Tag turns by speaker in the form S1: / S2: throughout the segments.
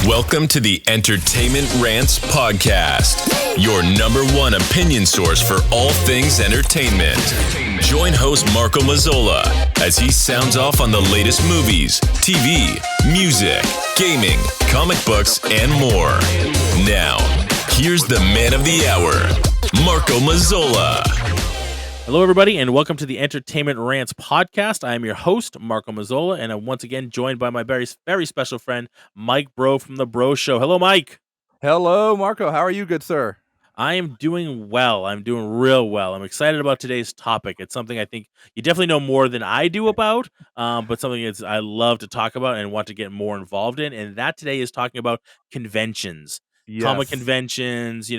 S1: Welcome to the Entertainment Rants Podcast, your number one opinion source for all things entertainment. Join host Marco Mazzola as he sounds off on the latest movies, TV, music, gaming, comic books, and more. Now, here's the man of the hour, Marco Mazzola.
S2: Hello, everybody, and welcome to the Entertainment Rants Podcast. I am your host, Marco Mazzola, and I'm once again joined by my very, very special friend, Mike Breaux from The Breaux Show. Hello, Mike.
S3: Hello, Marco. How are you, good sir?
S2: I am doing well. I'm doing real well. I'm excited about today's topic. It's something I think you definitely know more than I do about, but something that's I love to talk about and want to get more involved in. And that today is talking about conventions. Comic
S3: Yes.
S2: conventions,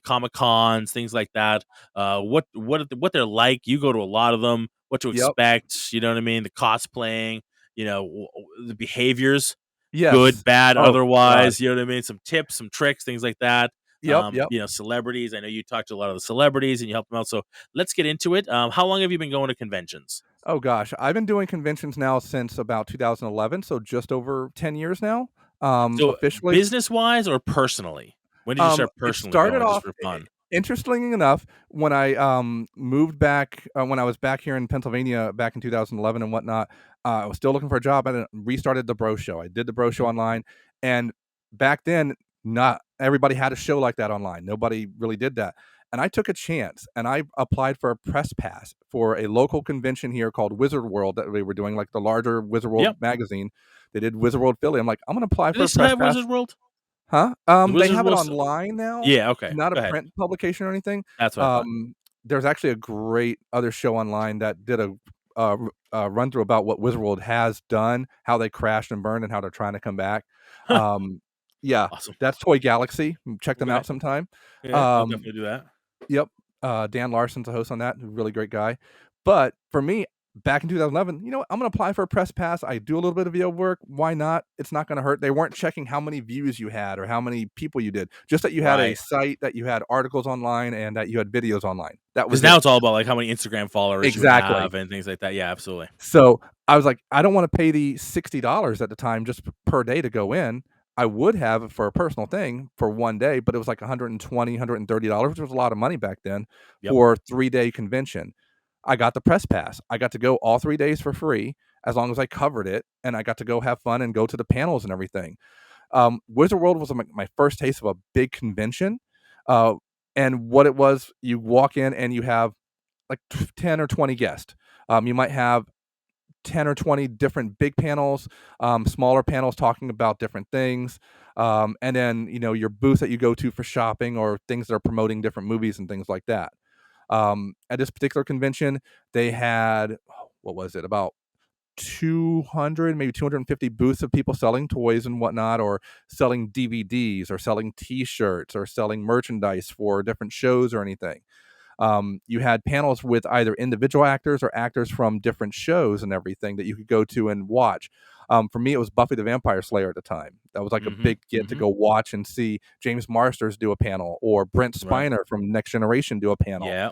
S2: Comic Cons, things like that. What they're like. You go to a lot of them. What to
S3: Yep.
S2: expect. You know what I mean? The cosplaying. The behaviors.
S3: Yes.
S2: Good, bad,
S3: Oh,
S2: otherwise.
S3: God.
S2: You know what I mean? Some tips, some tricks, things like that.
S3: Yep.
S2: Celebrities. I know you talked to a lot of the celebrities and you help them out. So let's get into it. How long have you been going to conventions?
S3: Oh, gosh. I've been doing conventions now since about 2011, so just over 10 years now.
S2: So
S3: Officially.
S2: business-wise or personally? When did you start
S3: It
S2: personally
S3: started
S2: going just
S3: off,
S2: for fun?
S3: interestingly enough, when I moved back, when I was back here in Pennsylvania back in 2011 and whatnot, I was still looking for a job and restarted the Bro Show. I did the Bro Show online, and back then, not everybody had a show like that online. Nobody really did that. And I took a chance and I applied for a press pass for a local convention here called Wizard World that we were doing, like the larger Wizard World
S2: Yep.
S3: magazine. They did Wizard World Philly. I'm like, I'm gonna apply
S2: Do
S3: for
S2: they
S3: a
S2: still
S3: press
S2: have
S3: pass.
S2: Wizard World?
S3: Huh?
S2: The
S3: They
S2: Wizard
S3: have it
S2: World
S3: online now.
S2: Yeah, okay.
S3: Not
S2: Go
S3: a
S2: ahead.
S3: print publication or anything.
S2: That's what I thought.
S3: There's actually a great other show online that did run through about what Wizard World has done, how they crashed and burned, and how they're trying to come back. Yeah,
S2: Awesome.
S3: that's Toy Galaxy. Check them
S2: Okay.
S3: out sometime.
S2: Yeah, I'll
S3: Um,
S2: definitely do that.
S3: Yep. Dan Larson's a host on that. Really great guy. But for me, back in 2011, you know what? I'm going to apply for a press pass. I do a little bit of video work. Why not? It's not going to hurt. They weren't checking how many views you had or how many people you did. Just that you had a
S2: Right.
S3: site, that you had articles online, and that you had videos online. That was
S2: Because now
S3: it.
S2: it's all about like how many Instagram followers
S3: Exactly.
S2: you have and things like that. Yeah, absolutely.
S3: So I was like, I don't want to pay the $60 at the time just per day to go in. I would have for a personal thing for one day, but it was like $120, $130, which was a lot of money back then
S2: Yep.
S3: for a 3-day convention. I got the press pass. I got to go all 3 days for free as long as I covered it, and I got to go have fun and go to the panels and everything. Wizard World was my first taste of a big convention, and what it was, you walk in and you have like 10 or 20 guests. You might have 10 or 20 different big panels, smaller panels talking about different things. And then, your booth that you go to for shopping or things that are promoting different movies and things like that. At this particular convention, they had, what was it, about 200, maybe 250 booths of people selling toys and whatnot, or selling DVDs, or selling T-shirts, or selling merchandise for different shows or anything. You had panels with either individual actors or actors from different shows and everything that you could go to and watch. For me, it was Buffy the Vampire Slayer at the time. That was like a big get to go watch and see James Marsters do a panel, or Brent
S2: Right.
S3: Spiner from Next Generation do a panel.
S2: Yeah.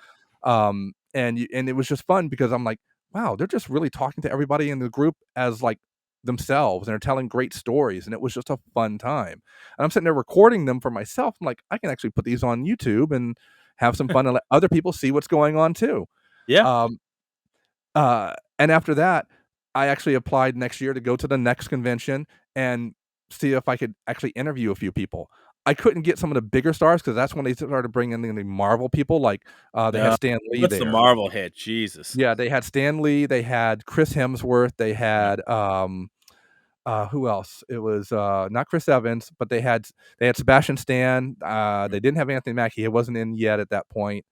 S3: And it was just fun because I'm like, wow, they're just really talking to everybody in the group as like themselves, and they're telling great stories, and it was just a fun time. And I'm sitting there recording them for myself. I'm like, I can actually put these on YouTube and have some fun and let other people see what's going on too.
S2: Yeah.
S3: And after that, I actually applied next year to go to the next convention and see if I could actually interview a few people. I couldn't get some of the bigger stars because that's when they started bringing in the Marvel people. Like they had Stan Lee
S2: What's
S3: there.
S2: the Marvel hit? Jesus.
S3: Yeah, they had Stan Lee, they had Chris Hemsworth, they had who else? It was not Chris Evans, but they had Sebastian Stan. They didn't have Anthony Mackie. He wasn't in yet at that point.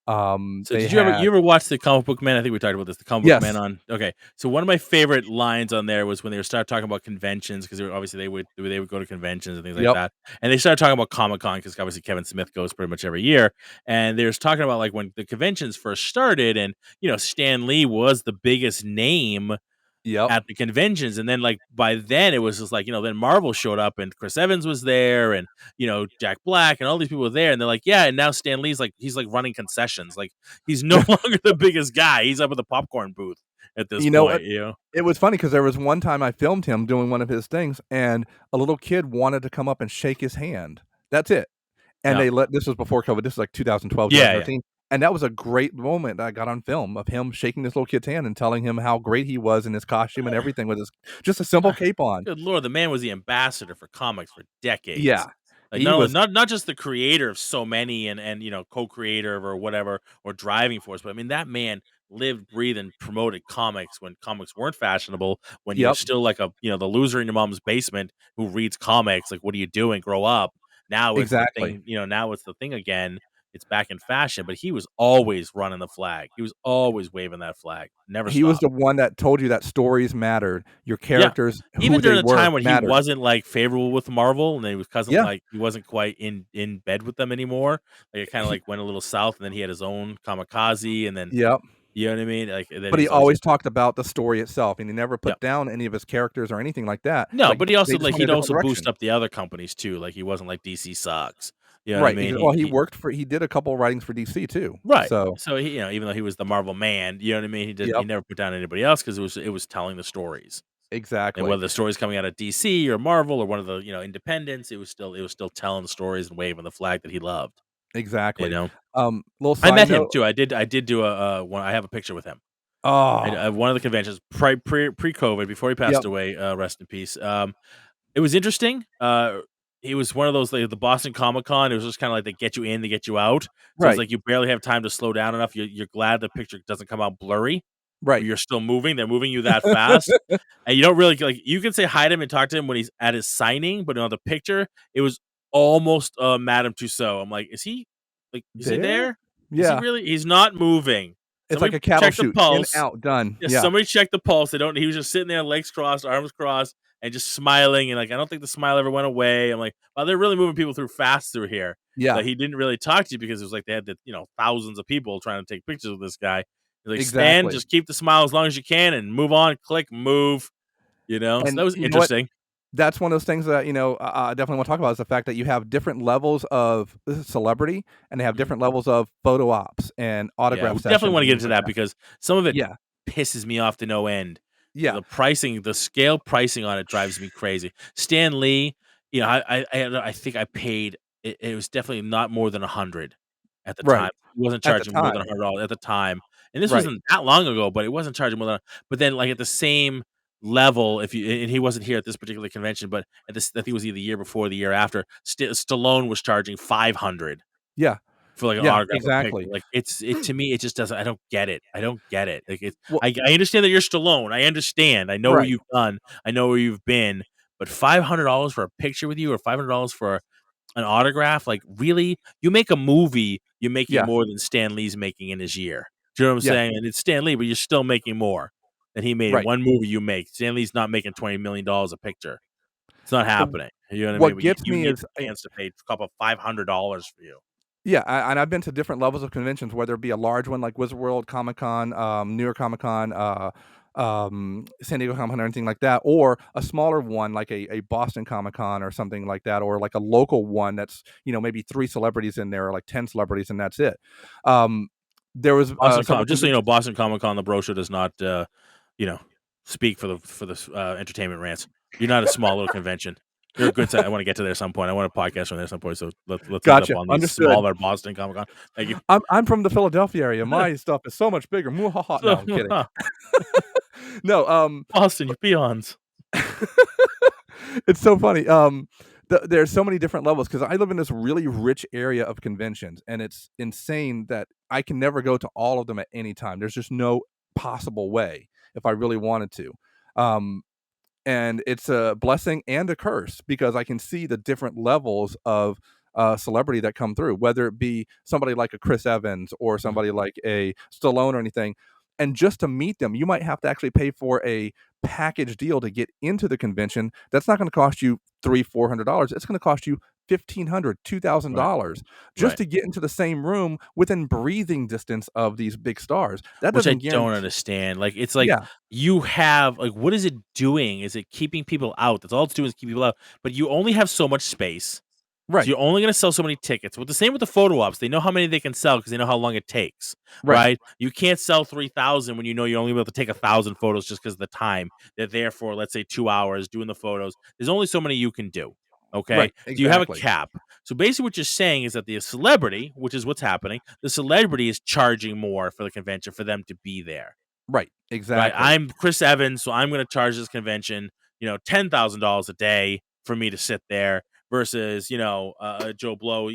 S2: So
S3: They
S2: did you
S3: had,
S2: ever watch the Comic Book Man? I think we talked about this. The Comic Book
S3: Yes.
S2: Man on. Okay, so one of my favorite lines on there was when they started talking about conventions, because obviously they would go to conventions and things like
S3: Yep.
S2: that, and they started talking about Comic Con because obviously Kevin Smith goes pretty much every year, and they was talking about like when the conventions first started, and Stan Lee was the biggest name
S3: Yep.
S2: at the conventions, and then like by then it was just like then Marvel showed up and Chris Evans was there, and Jack Black and all these people were there, and they're like, yeah, and now Stan Lee's like he's like running concessions, like he's no longer the biggest guy, he's up at the popcorn booth, at this
S3: You know
S2: point,
S3: what? It was funny because there was one time I filmed him doing one of his things, and a little kid wanted to come up and shake his hand. That's it. And
S2: Yeah.
S3: they let this was before COVID, this was like 2012,
S2: Yeah, yeah.
S3: 2013, and that was a great moment that I got on film of him shaking this little kid's hand and telling him how great he was in his costume and everything with his just a simple cape on.
S2: Good lord, the man was the ambassador for comics for decades.
S3: Yeah.
S2: Like,
S3: He was
S2: not just the creator of so many and, co-creator or whatever, or driving force, but I mean, that man lived, breathed, and promoted comics when comics weren't fashionable, when you're
S3: Yep,
S2: still like the loser in your mom's basement who reads comics, like, what are you doing? Grow up. Now it's the
S3: exactly.
S2: thing, now it's the thing again. It's back in fashion, but he was always running the flag. He was always waving that flag. Never
S3: He was
S2: stopped.
S3: the one that told you that stories mattered, your
S2: Yeah.
S3: characters, who
S2: Even
S3: they
S2: during a
S3: were
S2: time when he
S3: mattered.
S2: wasn't, like, favorable with Marvel and
S3: Yeah,
S2: he wasn't quite in bed with them anymore, like, it kinda,
S3: he
S2: like, went a little south, and then he had his own Kamikaze, and then
S3: yep,
S2: you know what I mean? Like, and then
S3: but he
S2: he's always
S3: always talked about the story itself, and he never
S2: yeah.
S3: put down any of his characters or anything like that,
S2: No,
S3: like,
S2: but he
S3: they
S2: also,
S3: just
S2: like,
S3: went a
S2: he'd
S3: different
S2: also boost
S3: direction.
S2: up the other companies too, like, he wasn't like, "DC sucks." You know what I
S3: Right,
S2: mean?
S3: well,
S2: He
S3: he did a couple writings for DC too,
S2: right.
S3: so
S2: So he even though he was the Marvel man, you know what I mean? He
S3: yep,
S2: never put down anybody else because it was telling the stories. And
S3: exactly,
S2: whether the story's coming out of DC or Marvel or one of the, independents, it was still telling the stories and waving the flag that he loved, you
S3: exactly.
S2: know?
S3: Little
S2: I
S3: side
S2: met him
S3: note
S2: too. I did do a one. I have a picture with him.
S3: oh,
S2: At one of the conventions pre-COVID before he passed
S3: yep,
S2: away, rest in peace. It was interesting. It was one of those, like, the Boston Comic Con. It was just kinda like they get you in, they get you out. So it's
S3: right,
S2: like you barely have time to slow down enough. You're glad the picture doesn't come out blurry, but
S3: right.
S2: you're still moving. They're moving you that fast, and you don't really like. You can say hi to him and talk to him when he's at his signing, but on the picture, it was almost Madame Tussauds. I'm like, is he
S3: There?
S2: there? Is he
S3: Yeah,
S2: really? He's not moving.
S3: it's like
S2: Somebody
S3: a cattle
S2: check the
S3: chute, in,
S2: pulse.
S3: out, done,
S2: Yeah,
S3: yeah,
S2: somebody checked the pulse. They don't. He was just sitting there, legs crossed, arms crossed, and just smiling. And like, I don't think the smile ever went away. I'm like, wow, they're really moving people through fast through here.
S3: yeah,
S2: That he didn't really talk to you because it was like they had thousands of people trying to take pictures of this guy. He's like, stand,
S3: exactly,
S2: just keep the smile as long as you can, and move on. Click, move. So
S3: and
S2: that was
S3: you know what?
S2: interesting.
S3: That's one of those things that, I definitely wanna talk about is the fact that you have different levels of celebrity, and they have
S2: Mhm.
S3: different levels of photo ops and
S2: Yeah,
S3: autograph
S2: we definitely
S3: sessions
S2: want to
S3: and
S2: get
S3: things
S2: into
S3: like
S2: that
S3: that.
S2: because some of it
S3: Yeah,
S2: pisses me off to no end.
S3: yeah,
S2: The pricing, the scale pricing on it drives me crazy. Stan Lee, I think I paid it was definitely not more than 100 at the time.
S3: right,
S2: He wasn't
S3: at the
S2: charging more than
S3: time,
S2: $100 at the time, and this
S3: right,
S2: wasn't that long ago, but it wasn't charging more than but then, like, at the same level, if you and he wasn't here at this particular convention, but at this I think it was either the year before or the year after, Stallone was charging 500
S3: yeah,
S2: for, like, an
S3: yeah,
S2: autograph or picture.
S3: exactly.
S2: Like, it to me, it just doesn't I don't get it. I don't get it. Like,
S3: Well
S2: I understand that you're Stallone. I understand. I know what
S3: right,
S2: you've done. I know where you've been. But $500 for a picture with you or $500 for an autograph? Like, really? You make a movie, you're making
S3: yeah,
S2: more than Stan Lee's making in his year. Do you know what I'm
S3: yeah,
S2: saying? And it's Stan Lee, but you're still making more than he made in
S3: right.
S2: one movie you make. Stan Lee's not making $20 million a picture. It's not
S3: Uh,
S2: happening. You know what I mean?
S3: what
S2: But you
S3: gets
S2: you
S3: me
S2: get
S3: is
S2: the chance to pay a couple $500 for you.
S3: yeah, and I've been to different levels of conventions, whether it be a large one like Wizard World, Comic Con, New York Comic Con, San Diego Comic Con, or anything like that, or a smaller one like a Boston Comic Con or something like that, or like a local one that's maybe 3 celebrities in there, or like 10 celebrities, and that's it. Um, there was several
S2: Just so you know,
S3: conventions.
S2: Boston Comic Con, the brochure does not, you know, speak for the entertainment rants. You're not a small little convention. You're a good. I want to get to there at some point. I want a podcast from there at some point. So let's end up
S3: Gotcha,
S2: on the
S3: understood.
S2: smaller Boston Comic Con. Thank you.
S3: I'm from the Philadelphia area. My stuff is so much bigger. Mwahaha. No,
S2: So
S3: I'm kidding. No,
S2: Boston, you peons.
S3: it's so funny. There's so many different levels because I live in this really rich area of conventions, and it's insane that I can never go to all of them at any time. There's just no possible way if I really wanted to. Um, and it's a blessing and a curse because I can see the different levels of celebrity that come through, whether it be somebody like a Chris Evans or
S2: Mhm.
S3: somebody like a Stallone or anything. And just to meet them, you might have to actually pay for a package deal to get into the convention. That's not going to cost you $300-400. It's going to cost you $1,500, two thousand
S2: Right,
S3: dollars just
S2: right.
S3: to get into the same room within breathing distance of these big stars. That
S2: Which I
S3: doesn't
S2: don't
S3: guarantee.
S2: understand. Like, it's like
S3: Yeah,
S2: you have like, what is it doing? Is it keeping people out? That's all it's doing is keep people out. But you only have so much space.
S3: Right.
S2: So you're only going to sell so many tickets. With the same with the photo ops, they know how many they can sell because they know how long it takes,
S3: Right.
S2: right? You can't sell 3,000 when you know you're only able to take 1,000 photos just because of the time. They're there for, let's say, 2 hours doing the photos. There's only so many you can do. Okay,
S3: Right.
S2: so you have a
S3: Exactly.
S2: cap. So basically, what you're saying is that the celebrity, which is what's happening, the celebrity is charging more for the convention for them to be there.
S3: Right.
S2: Right,
S3: Exactly.
S2: I'm Chris Evans, so I'm going to charge this convention, $10,000 a day for me to sit there versus, Joe Blow,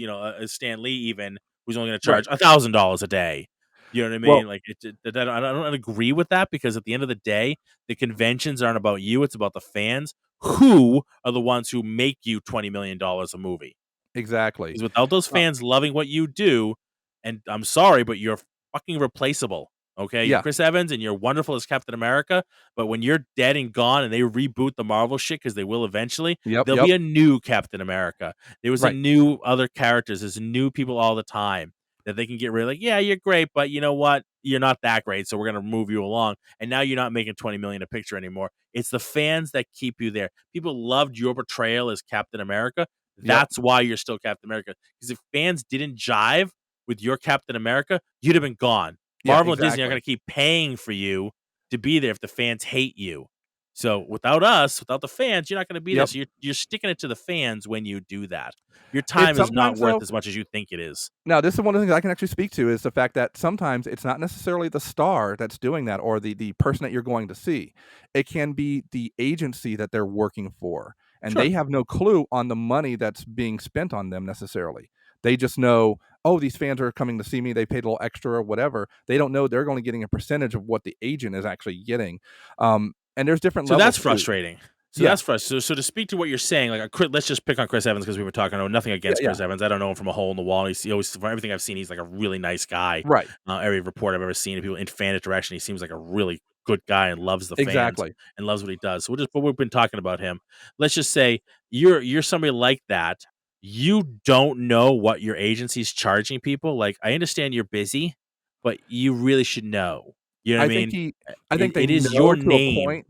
S2: Stan Lee even, who's only going to
S3: Right.
S2: charge $1,000 a day. You know what I
S3: Well,
S2: mean? Like, I don't agree with that because at the end of the day, the conventions aren't about you; it's about the fans, who are the ones who make you $20 million a movie.
S3: exactly.
S2: Because without those fans loving what you do, and I'm sorry, but you're fucking replaceable. Okay, you're
S3: Yeah.
S2: Chris Evans and you're wonderful as Captain America, but when you're dead and gone and they reboot the Marvel shit because they will eventually,
S3: Yep.
S2: there'll
S3: Yep.
S2: be a new Captain America. There was a
S3: Right.
S2: new other characters. There's new people all the time that they can get rid of. Like, yeah, you're great, but you know what? You're not that great, so we're gonna move you along. And now you're not making 20 million a picture anymore. It's the fans that keep you there. People loved your portrayal as Captain America.
S3: Yep.
S2: That's why you're still Captain America. Because if fans didn't jive with your Captain America, you'd have been gone.
S3: Yeah.
S2: Marvel and Disney are
S3: Exactly.
S2: going to keep paying for you to be there if the fans hate you. So without us, without the fans, you're not going to be there.
S3: Yep.
S2: So you're sticking it to the fans when you do that. Your
S3: It's
S2: time is not
S3: sometimes
S2: worth
S3: though.
S2: as much as you think it is.
S3: Now, this is one of the things I can actually speak to is the fact that sometimes it's not necessarily the star that's doing that or the person that you're going to see. It can be the agency that they're working for, and
S2: Sure.
S3: they have no clue on the money that's being spent on them necessarily. They just know, oh, these fans are coming to see me. They paid a little extra or whatever. They don't know they're only getting a percentage of what the agent is actually getting. And there's different
S2: So that's
S3: levels too.
S2: frustrating. So
S3: Yeah,
S2: that's frustrating. So to speak to what you're saying, like let's just pick on Chris Evans because we were talking. Oh, nothing
S3: yeah,
S2: against
S3: yeah.
S2: Chris Evans. I don't know him from a hole in the wall. He always, from everything I've seen, he's like a really nice guy.
S3: Right.
S2: Every report I've ever seen of people in fan interaction, he seems like a really good guy and loves the fans
S3: Exactly.
S2: and loves what he does. So but we've been talking about him. Let's just say you're somebody like that. You don't know what your agency's charging people. Like I understand you're busy, but you really should know. You know what I
S3: I think
S2: mean?
S3: he. I think they
S2: It is your
S3: know to a
S2: name.
S3: point.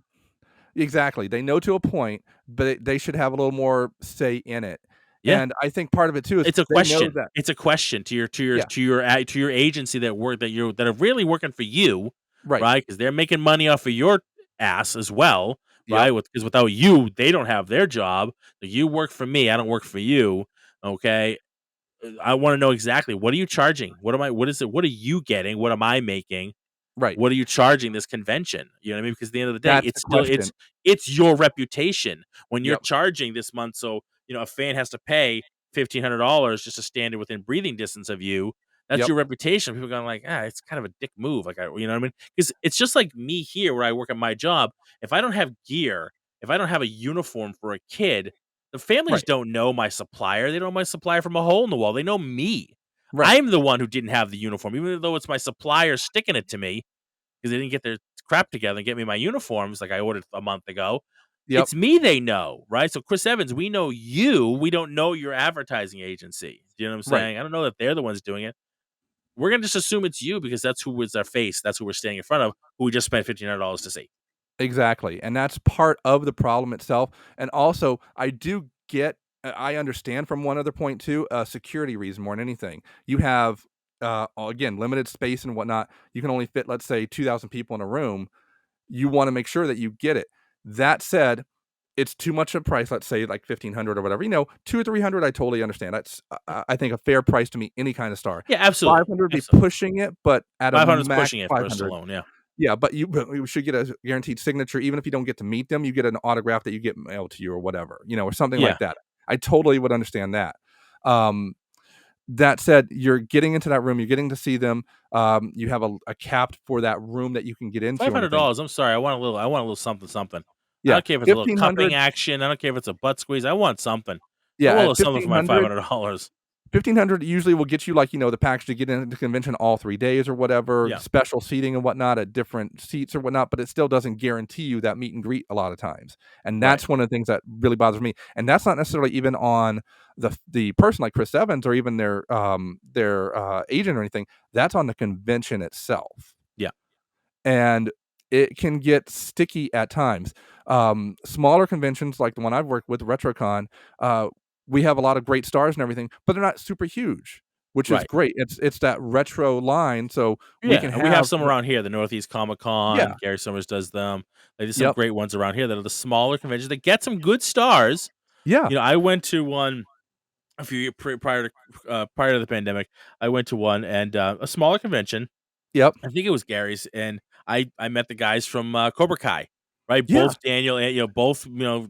S3: Exactly. They know to a point, but they should have a little more say in it.
S2: Yeah.
S3: And I think part of it too is
S2: It's a
S3: they know
S2: question.
S3: that.
S2: It's a question to your
S3: Yeah.
S2: to your agency that are really working for you,
S3: Right.
S2: right? Because they're making money off of your ass as well,
S3: Yep.
S2: right? Because without you, they don't have their job. So you work for me, I don't work for you. Okay. I want to know exactly what are you charging? What is it? What are you getting? What am I making?
S3: Right.
S2: What are you charging this convention? You know what I mean? Because at the end of the day,
S3: That's the question.
S2: it's your reputation when you're
S3: Yep.
S2: charging this month. So a fan has to pay $1,500 just to stand within breathing distance of you. That's
S3: Yep.
S2: your reputation. People going like, it's kind of a dick move. Like, you know what I mean? Because it's just like me here where I work at my job. If I don't have gear, if I don't have a uniform for a kid, the families
S3: Right.
S2: don't know my supplier. They don't know my supplier from a hole in the wall. They know me.
S3: Right.
S2: I'm the one who didn't have the uniform, even though it's my supplier sticking it to me because they didn't get their crap together and get me my uniforms like I ordered a month ago.
S3: Yep.
S2: It's me they know, right? So Chris Evans, we know you. We don't know your advertising agency. Do you know what I'm
S3: Right.
S2: saying? I don't know that they're the ones doing it. We're gonna just assume it's you because that's who was our face. That's who we're standing in front of. Who we just spent $1,500 to see.
S3: Exactly. And that's part of the problem itself. And also, I do get I understand from one other point too, a security reason more than anything. You have again limited space and whatnot. You can only fit, let's say, 2,000 people in a room. You want to make sure that you get it. That said, it's too much a price, let's say like 1,500 or whatever. 2 or 300, I totally understand. That's I think a fair price to me, any kind of star.
S2: Yeah, absolutely,
S3: 500 be
S2: absolutely.
S3: pushing it, but at a
S2: 500 is
S3: max
S2: pushing it for a
S3: 500.
S2: Stallone. Yeah,
S3: Yeah, but you should get a guaranteed signature, even if you don't get to meet them, you get an autograph that you get mailed to you or whatever, or something
S2: yeah.
S3: like that. I totally would understand that. Um, that said, you're getting into that room, you're getting to see them. You have a cap for that room that you can get into
S2: five
S3: or
S2: hundred
S3: anything.
S2: dollars. I'm sorry. I want a little something, something. I
S3: Yeah,
S2: don't care if it's a little cupping
S3: 1,500.
S2: action. I don't care if it's a butt squeeze. I want something. I
S3: Yeah,
S2: want a
S3: at
S2: little something for my
S3: 1,500.
S2: $500.
S3: 1,500 usually will get you the package to get into the convention all 3 days or whatever,
S2: Yeah,
S3: special seating and whatnot at different seats or whatnot, but it still doesn't guarantee you that meet and greet a lot of times. And
S2: right.
S3: that's one of the things that really bothers me. And that's not necessarily even on the person like Chris Evans or even their agent or anything. That's on the convention itself.
S2: Yeah.
S3: And it can get sticky at times. Smaller conventions like the one I've worked with, RetroCon, we have a lot of great stars and everything, but they're not super huge, which is
S2: Right.
S3: great. It's that retro line, so we can
S2: Yeah, and we have
S3: have
S2: some around here. The Northeast Comic Con,
S3: yeah,
S2: Gary Summers does them. Like, there's some
S3: yep,
S2: great ones around here that are the smaller conventions that get some good stars.
S3: yeah,
S2: I went to one a few years prior to the pandemic. I went to one and a smaller convention.
S3: yep,
S2: I think it was Gary's, and I met the guys from Cobra Kai, right?
S3: yeah.
S2: Both Daniel and both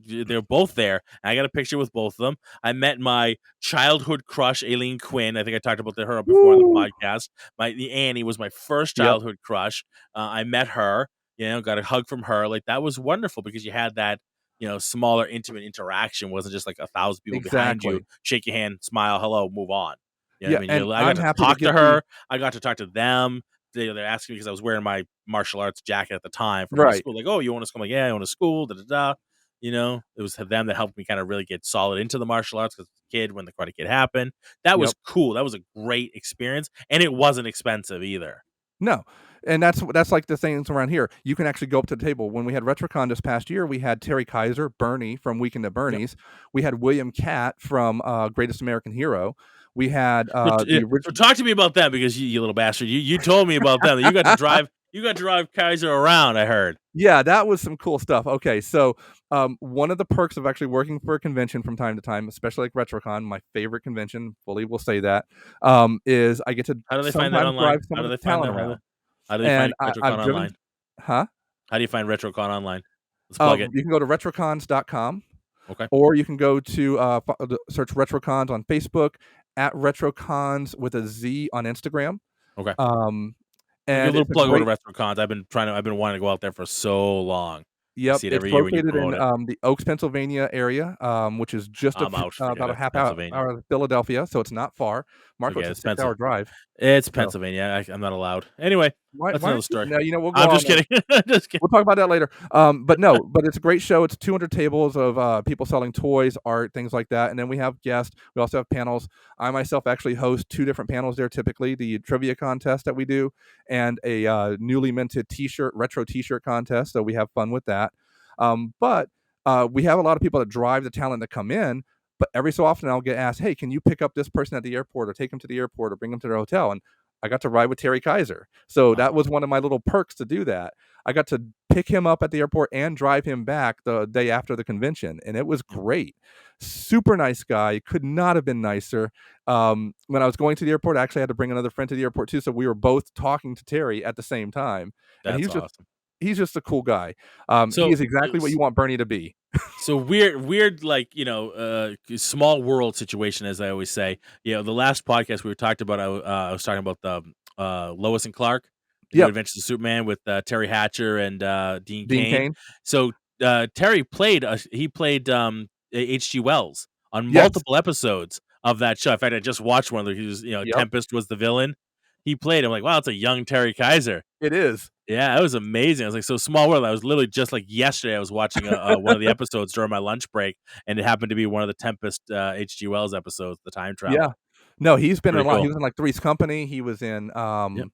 S2: they're both there. And I got a picture with both of them. I met my childhood crush, Aileen Quinn. I think I talked about her before on the
S3: Woo!
S2: podcast. The Annie was my first
S3: Yep,
S2: childhood crush. I met her. Got a hug from her. Like, that was wonderful because you had that smaller, intimate interaction. It wasn't just like 1,000 people behind you,
S3: exactly.
S2: shake your hand, smile, hello, move on. You know what
S3: Yeah,
S2: I mean?
S3: and
S2: I got
S3: I'm
S2: to
S3: happy to
S2: talk to
S3: get the
S2: her. I got to talk to them. They're asking me because I was wearing my martial arts jacket at the time from my
S3: right.
S2: school. Like, oh, you want to school? I'm like, yeah, I want to school. Da da da. It was them that helped me kind of really get solid into the martial arts because kid when the Karate Kid happened. That was
S3: Yep.
S2: cool. That was a great experience, and it wasn't expensive either.
S3: No, and that's like the things around here. You can actually go up to the table. When we had RetroCon this past year, we had Terry Kaiser, Bernie from Weekend at
S2: Yep.
S3: Bernie's. We had William Catt from Greatest American Hero. We had the
S2: So
S3: original.
S2: talk to me about them because you little bastard, you told me about them. You got to drive. You got to drive Kaiser around. I heard.
S3: Yeah, that was some cool stuff. Okay, so one of the perks of actually working for a convention from time to time, especially like RetroCon, my favorite convention, fully will say that, is I get to
S2: How do they find that
S3: sometimes
S2: online?
S3: drive some
S2: How
S3: of
S2: do
S3: the
S2: they find
S3: talent
S2: that?
S3: around.
S2: How do they
S3: And
S2: find RetroCon
S3: I've driven,
S2: online?
S3: huh?
S2: How do you find RetroCon online? Let's plug it.
S3: You can go to retrocons.com.
S2: Okay.
S3: Or you can go to search RetroCons on Facebook, at RetroCons with a Z on Instagram.
S2: Okay.
S3: Um,
S2: Give you a
S3: and
S2: little
S3: it's a
S2: plug over to
S3: great.
S2: RetroCons. I've been wanting to go out there for so long. I
S3: Yep,
S2: see it
S3: it's
S2: every year when you
S3: located in
S2: promote it.
S3: the Oaks, Pennsylvania area, which is just
S2: I'm out. Forget
S3: about a
S2: it. It's
S3: half hour
S2: Pennsylvania.
S3: out of Philadelphia, so it's not far. Marco,
S2: Forget
S3: it's
S2: it.
S3: a
S2: It's
S3: 6 hour
S2: Pennsylvania.
S3: drive.
S2: It's
S3: So
S2: Pennsylvania. I'm not allowed. Anyway, that's
S3: why
S2: another
S3: aren't you?
S2: story.
S3: No, we'll go
S2: I'm
S3: on.
S2: just kidding. Just kidding.
S3: We'll talk about that later. But no, but it's a great show. It's 200 tables of people selling toys, art, things like that. And then we have guests. We also have panels. I myself actually host 2 different panels there typically, the trivia contest that we do and a newly minted retro t-shirt contest. So we have fun with that. But we have a lot of people that drive the talent that come in. But every so often I'll get asked, hey, can you pick up this person at the airport or take them to the airport or bring them to their hotel? And I got to ride with Terry Kaiser. So that
S2: Wow.
S3: was one of my little perks to do that. I got to pick him up at the airport and drive him back the day after the convention. And it was great. Super nice guy. Could not have been nicer. When I was going to the airport, I actually had to bring another friend to the airport too. So we were both talking to Terry at the same time. And
S2: That's awesome.
S3: he's just a cool guy. He
S2: So
S3: is exactly what you want Bernie to be.
S2: So weird, like, small world situation, as I always say. The last podcast we talked about, I was talking about the Lois and Clark, the New
S3: Yep.
S2: Adventures of Superman with Terry Hatcher and Dean
S3: Dean
S2: Cain.
S3: Cain.
S2: So Terry played H.G. Wells on
S3: Yes.
S2: multiple episodes of that show. In fact, I just watched one where he was,
S3: Yep.
S2: Tempest was the villain. He played. I'm like, wow, it's a young Terry Kaiser.
S3: It is.
S2: Yeah, that was amazing. I was like, so small world. I was literally just like yesterday. I was watching one of the episodes during my lunch break, and it happened to be one of the Tempest H.G. Wells episodes, the time
S3: Yeah.
S2: travel.
S3: No, he's been in a
S2: Pretty
S3: lot. He
S2: cool.
S3: was in like Three's Company. He was in
S2: Yep.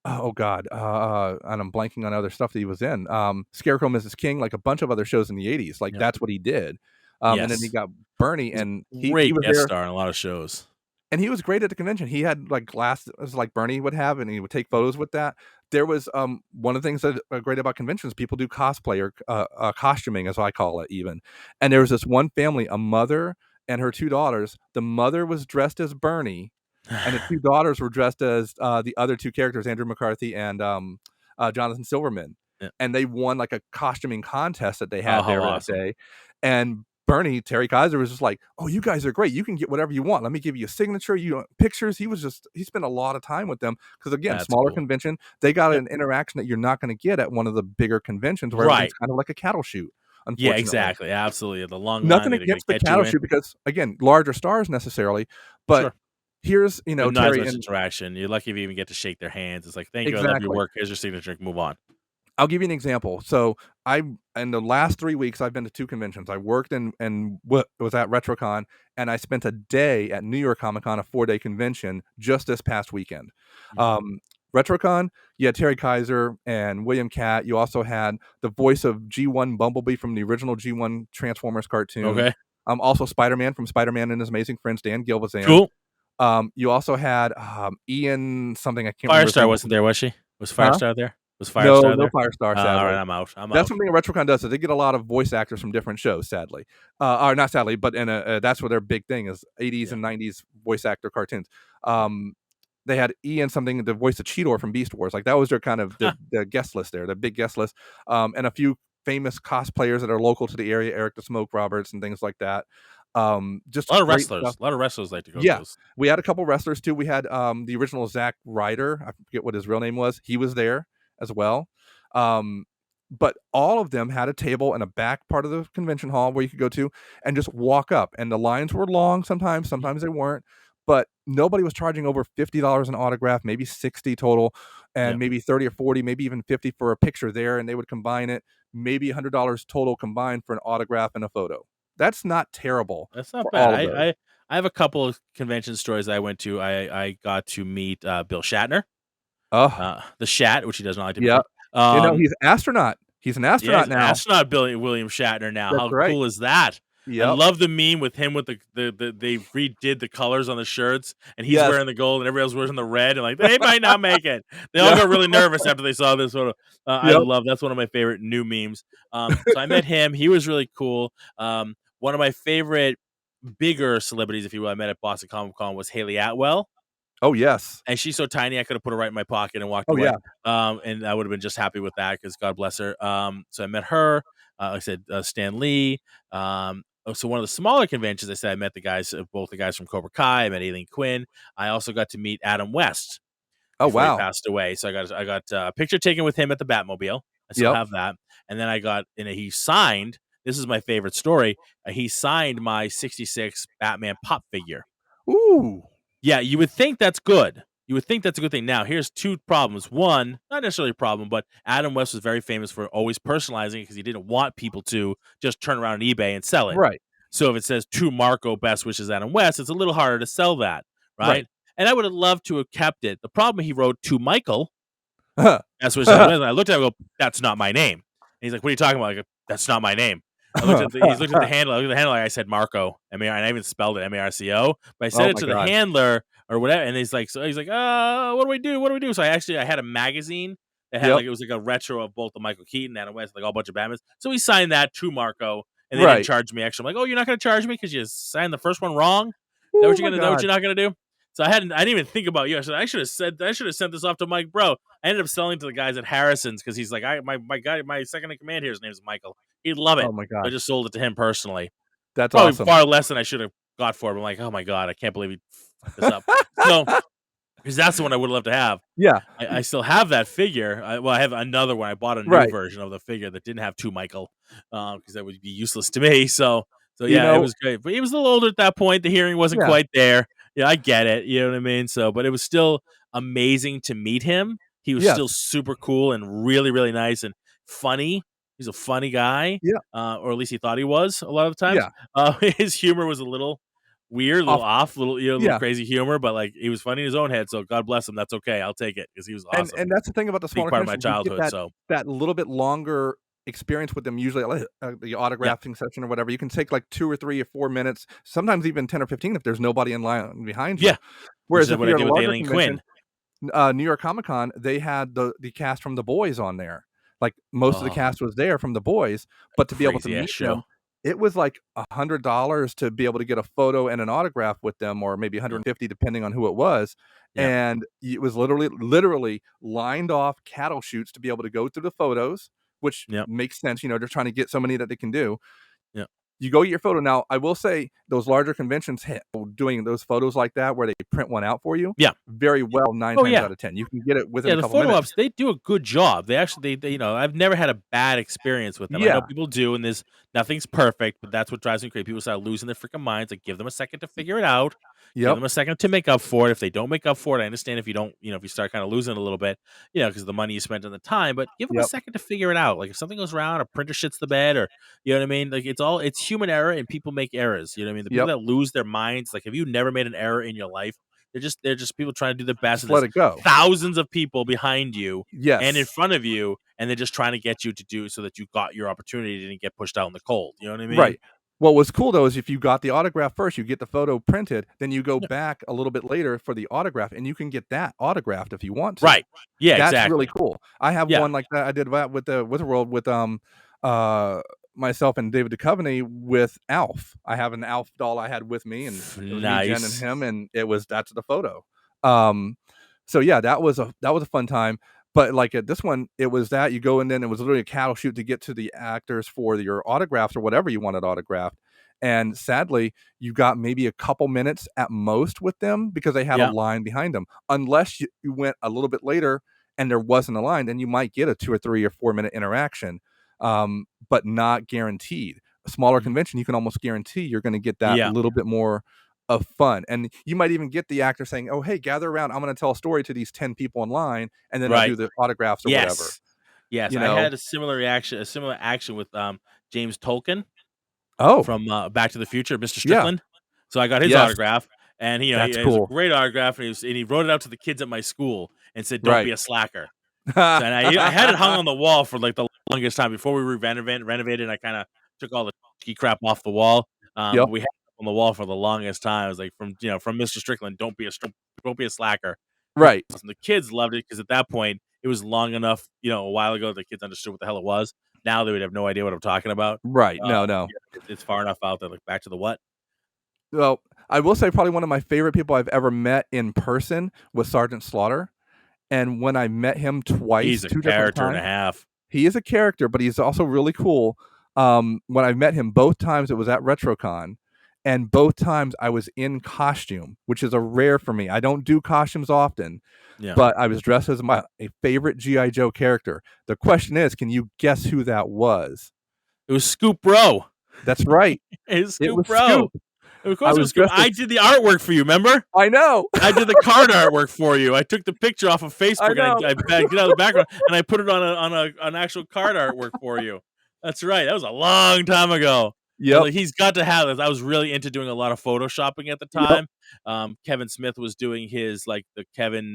S3: oh god, and I'm blanking on other stuff that he was in. Scarecrow, Mrs. King, like a bunch of other shows in the 80s. Like
S2: Yep.
S3: that's what he did. And then he
S2: Yes.
S3: got Bernie,
S2: He's
S3: and
S2: a
S3: he
S2: great
S3: was
S2: guest
S3: there,
S2: star in a lot of shows.
S3: and he was great at the convention. He had like glasses like Bernie would have, and he would take photos with that. There was one of the things that are great about conventions. People do cosplay or costuming, as I call it, even. And there was this one family, a mother and her 2 daughters. The mother was dressed as Bernie, and the 2 daughters were dressed as the other 2 characters, Andrew McCarthy and Jonathan Silverman.
S2: Yeah.
S3: And they won like a costuming contest that they
S2: Oh,
S3: had
S2: how
S3: there that
S2: awesome.
S3: day. And Bernie, Terry Kaiser, was just like, "Oh, you guys are great. You can get whatever you want. Let me give you a signature. Pictures." He spent a lot of time with them because again,
S2: That's
S3: smaller
S2: cool.
S3: convention. They got
S2: Yep.
S3: an interaction that you're not going to get at one of the bigger conventions where
S2: Right.
S3: everything's kind of like a cattle shoot.
S2: Yeah,
S3: Unfortunately,
S2: exactly. Absolutely. The long line
S3: nothing
S2: they gotta
S3: against the
S2: get you
S3: cattle
S2: in.
S3: shoot because again, larger stars necessarily, but
S2: Sure.
S3: here's
S2: But not as
S3: Terry
S2: much
S3: and
S2: interaction. You're lucky if you even get to shake their hands. It's like, thank you, I love your
S3: exactly.
S2: work. Here's your signature. Move on.
S3: I'll give you an example. So I in the last 3 weeks I've been to 2 conventions. I worked and was at RetroCon, and I spent a day at New York Comic Con, a 4-day convention, just this past weekend.
S2: Mhm.
S3: RetroCon, you had Terry Kaiser and William Catt. You also had the voice of G1 Bumblebee from the original G1 Transformers cartoon.
S2: Okay.
S3: Also Spider-Man from Spider-Man and His Amazing Friends. Dan Gill was in.
S2: Cool.
S3: You also had Ian something, I can't remember his
S2: Firestar
S3: name.
S2: wasn't there, was she? Was
S3: Huh?
S2: Firestar there? Was
S3: No,
S2: Firestar
S3: no
S2: there?
S3: Firestar,
S2: All
S3: sadly.
S2: right, I'm out.
S3: That's something RetroCon does, is they get a lot of voice actors from different shows, sadly. Or not sadly, but that's what their big thing is, 80s and 90s voice actor cartoons. They had Ian something, the voice of Cheetor from Beast Wars. Like, that was their kind of the guest list there, the big guest list. And a few famous cosplayers that are local to the area, Eric the Smoke Roberts and things like that. Just
S2: a lot of
S3: great
S2: wrestlers.
S3: stuff.
S2: A lot of wrestlers like to go to
S3: Yeah,
S2: those.
S3: we had a couple wrestlers too. We had the original Zack Ryder. I forget what his real name was. He was there as well. But all of them had a table in a back part of the convention hall where you could go to and just walk up. And the lines were long sometimes they weren't. But nobody was charging over $50 an autograph, maybe 60 total, and maybe 30 or 40, maybe even 50 for a picture there. And they would combine it, maybe $100 total combined for an autograph and a photo. That's not terrible.
S2: That's not
S3: for
S2: bad.
S3: all of those.
S2: I have a couple of convention stories I went to. I got to meet Bill Shatner,
S3: Oh,
S2: the Shat, which he does not like to be
S3: yeah.
S2: called.
S3: He's an astronaut. He's an
S2: Yeah,
S3: astronaut
S2: he's an
S3: now.
S2: astronaut William Shatner now.
S3: That's
S2: How
S3: right.
S2: cool is that? I
S3: Yep.
S2: love the meme with him with the they redid the colors on the shirts, and he's
S3: Yes.
S2: wearing the gold and everybody else wearing the red, and like, they might not make it. They all got really nervous after they saw this photo. I
S3: Yep.
S2: love that's one of my favorite new memes. So I met him. He was really cool. One of my favorite bigger celebrities, if you will, I met at Boston Comic Con was Haley Atwell.
S3: Oh, yes.
S2: And she's so tiny, I could have put her right in my pocket and walked
S3: Oh,
S2: away.
S3: yeah.
S2: And I would have been just happy with that because God bless her. So I met her. Like I said, Stan Lee. So one of the smaller conventions, I said I met the guys, both the guys from Cobra Kai. I met Aileen Quinn. I also got to meet Adam West before he passed away. So I got a picture taken with him at the Batmobile. I still have that. And then he signed. This is my favorite story. He signed my '66 Batman pop figure.
S3: Ooh.
S2: Yeah, you would think that's good. You would think that's a good thing. Now, here's two problems. One, not necessarily a problem, but Adam West was very famous for always personalizing it because he didn't want people to just turn around on eBay and sell it.
S3: Right.
S2: So if it says to Marco, best wishes, Adam West, it's a little harder to sell that, right? And I would have loved to have kept it. The problem, he wrote to Michael, best wishes, Adam West. And I looked at him and go, that's not my name. And he's like, what are you talking about? I go, that's not my name. He's looked at the handler. I looked at the handler. I said Marco, and I even spelled it Marco. But I said it to the handler or whatever, and he's like, what do we do? What do we do? So I had a magazine that had it was like a retro of both the Michael Keaton and Adam West, like a bunch of Batmans. So he signed that to Marco, and they didn't charge me extra. I'm like, oh, you're not going to charge me because you signed the first one wrong? Is that what you're not going to do? So I didn't even think about you. I should have sent this off to Mike Breaux. I ended up selling to the guys at Harrison's because he's like, my second in command here, his name is Michael. He'd love it.
S3: Oh my god!
S2: I just sold it to him personally.
S3: That's
S2: probably
S3: awesome.
S2: Far less than I should have got for it. I'm like, oh my god, I can't believe he fucked this up. So, because that's the one I would love to have.
S3: Yeah,
S2: I still have that figure. I have another one. I bought a new version of the figure that didn't have two Michael, because that would be useless to me. So yeah, it was great. But he was a little older at that point. The hearing wasn't quite there. Yeah, I get it. You know what I mean? So, but it was still amazing to meet him. He was still super cool and really, really nice and funny. He's a funny guy.
S3: Yeah.
S2: Or at least he thought he was a lot of the times.
S3: Yeah.
S2: His humor was a little weird, a little off, little crazy humor, but like he was funny in his own head. So God bless him. That's okay. I'll take it because he was awesome.
S3: And that's the thing about the smaller
S2: part of my childhood.
S3: That little bit longer experience with them, usually the autographing session or whatever, you can take like 2 or 3 or 4 minutes, sometimes even 10 or 15 if there's nobody in line behind you.
S2: Yeah.
S3: Whereas if
S2: what I did with Aileen Quinn,
S3: New York Comic Con, they had the cast from The Boys on there. Like most of the cast was there from The Boys, but to be able to meet them, it was like $100 to be able to get a photo and an autograph with them, or maybe $150 depending on who it was. And it was literally lined off cattle chutes to be able to go through the photos, which makes sense. They're trying to get so many that they can do. You go get your photo. Now, I will say those larger conventions doing those photos like that where they print one out for you.
S2: Yeah.
S3: Very well, 9 times out of 10. You can get it within a couple minutes.
S2: The photo ops, they do a good job. They actually, I've never had a bad experience with them. I know people do, and nothing's perfect, but that's what drives me crazy. People start losing their freaking minds. Like, give them a second to figure it out. Give them a second to make up for it. If they don't make up for it, I understand if you don't, if you start kind of losing it a little bit, because the money you spent on the time, but give them a second to figure it out. Like if something goes wrong, a printer shits the bed, or, you know what I mean? Like it's human error and people make errors. You know what I mean? The people that lose their minds, like, have you never made an error in your life? They're just people trying to do their best.
S3: Just let it go.
S2: Thousands of people behind you and in front of you, and they're just trying to get you to do so that you got your opportunity and didn't get pushed out in the cold. You know what I mean?
S3: Right. What was cool though is if you got the autograph first, you get the photo printed, then you go
S2: Yeah.
S3: back a little bit later for the autograph, and you can get that autographed if you want to.
S2: Right. Yeah,
S3: That's really
S2: exactly.
S3: cool. I have
S2: Yeah.
S3: one like that. I did that with the Wizard with uh myself and David Duchovny with Alf. I have an Alf doll I had with me, and it was me, Jen, and
S2: Nice.
S3: him, and that's the photo. Um, so yeah, that was a fun time. But like at this one, it was that you go, and then it was literally a cattle shoot to get to the actors for your autographs or whatever you wanted autographed. And sadly, you got maybe a couple minutes at most with them because they had a
S2: Yeah.
S3: line behind them. Unless you went a little bit later and there wasn't a line, then you might get a 2 or 3 or 4 minute interaction, but not guaranteed. A smaller
S2: Mhm.
S3: convention, you can almost guarantee you're going to get that
S2: Yeah.
S3: little bit more of fun. And you might even get the actor saying, "Oh, hey, gather around. I'm going to tell a story to these 10 people in line, and then I'll do
S2: Right.
S3: the autographs or whatever."
S2: Yes. Yes.
S3: You
S2: I
S3: know?
S2: had a similar action with James Tolkien
S3: Oh,
S2: from Back to the Future, Mr.
S3: yeah.
S2: Strickland. So I got his
S3: Yes.
S2: autograph, and
S3: That's
S2: it was a
S3: cool.
S2: great autograph, and he wrote it out to the kids at my school and said, "Don't
S3: Right.
S2: be a slacker." So, and I had it hung on the wall for like the longest time before we renovated. And I kind of took all the key crap off the wall.
S3: Yep.
S2: But we had it on the wall for the longest time. It was like from Mr. Strickland, don't be a slacker. It was
S3: Right.
S2: awesome. The kids loved it because at that point it was long enough, a while ago the kids understood what the hell it was. Now they would have no idea what I'm talking about.
S3: Right. No, no.
S2: It's far enough out there. Like back to the what?
S3: Well, I will say probably one of my favorite people I've ever met in person was Sergeant Slaughter. And when I met him twice,
S2: He's a
S3: 2 different
S2: character and a
S3: times,
S2: half.
S3: he is a character, but he's also really cool. When I met him both times, it was at RetroCon, and both times I was in costume, which is a rare for me. I don't do costumes often,
S2: Yeah,
S3: but I was dressed as a favorite GI Joe character. The question is, can you guess who that was?
S2: it was Scoop Bro.
S3: That's right.
S2: It was
S3: It
S2: Scoop
S3: was
S2: Bro.
S3: Scoop.
S2: Of
S3: I
S2: course it was
S3: was
S2: Scoop.
S3: dressed as
S2: I did the artwork for you. Remember?
S3: I know.
S2: I did the card artwork for you. I took the picture off of
S3: I
S2: Facebook
S3: know.
S2: and I get out of the background and I put it on an actual card artwork for you. That's right. That was a long time ago. I was
S3: Yep.
S2: like, he's got to have this. I was really into doing a lot of photoshopping at the
S3: Yep.
S2: time. Kevin Smith was doing his like the Kevin.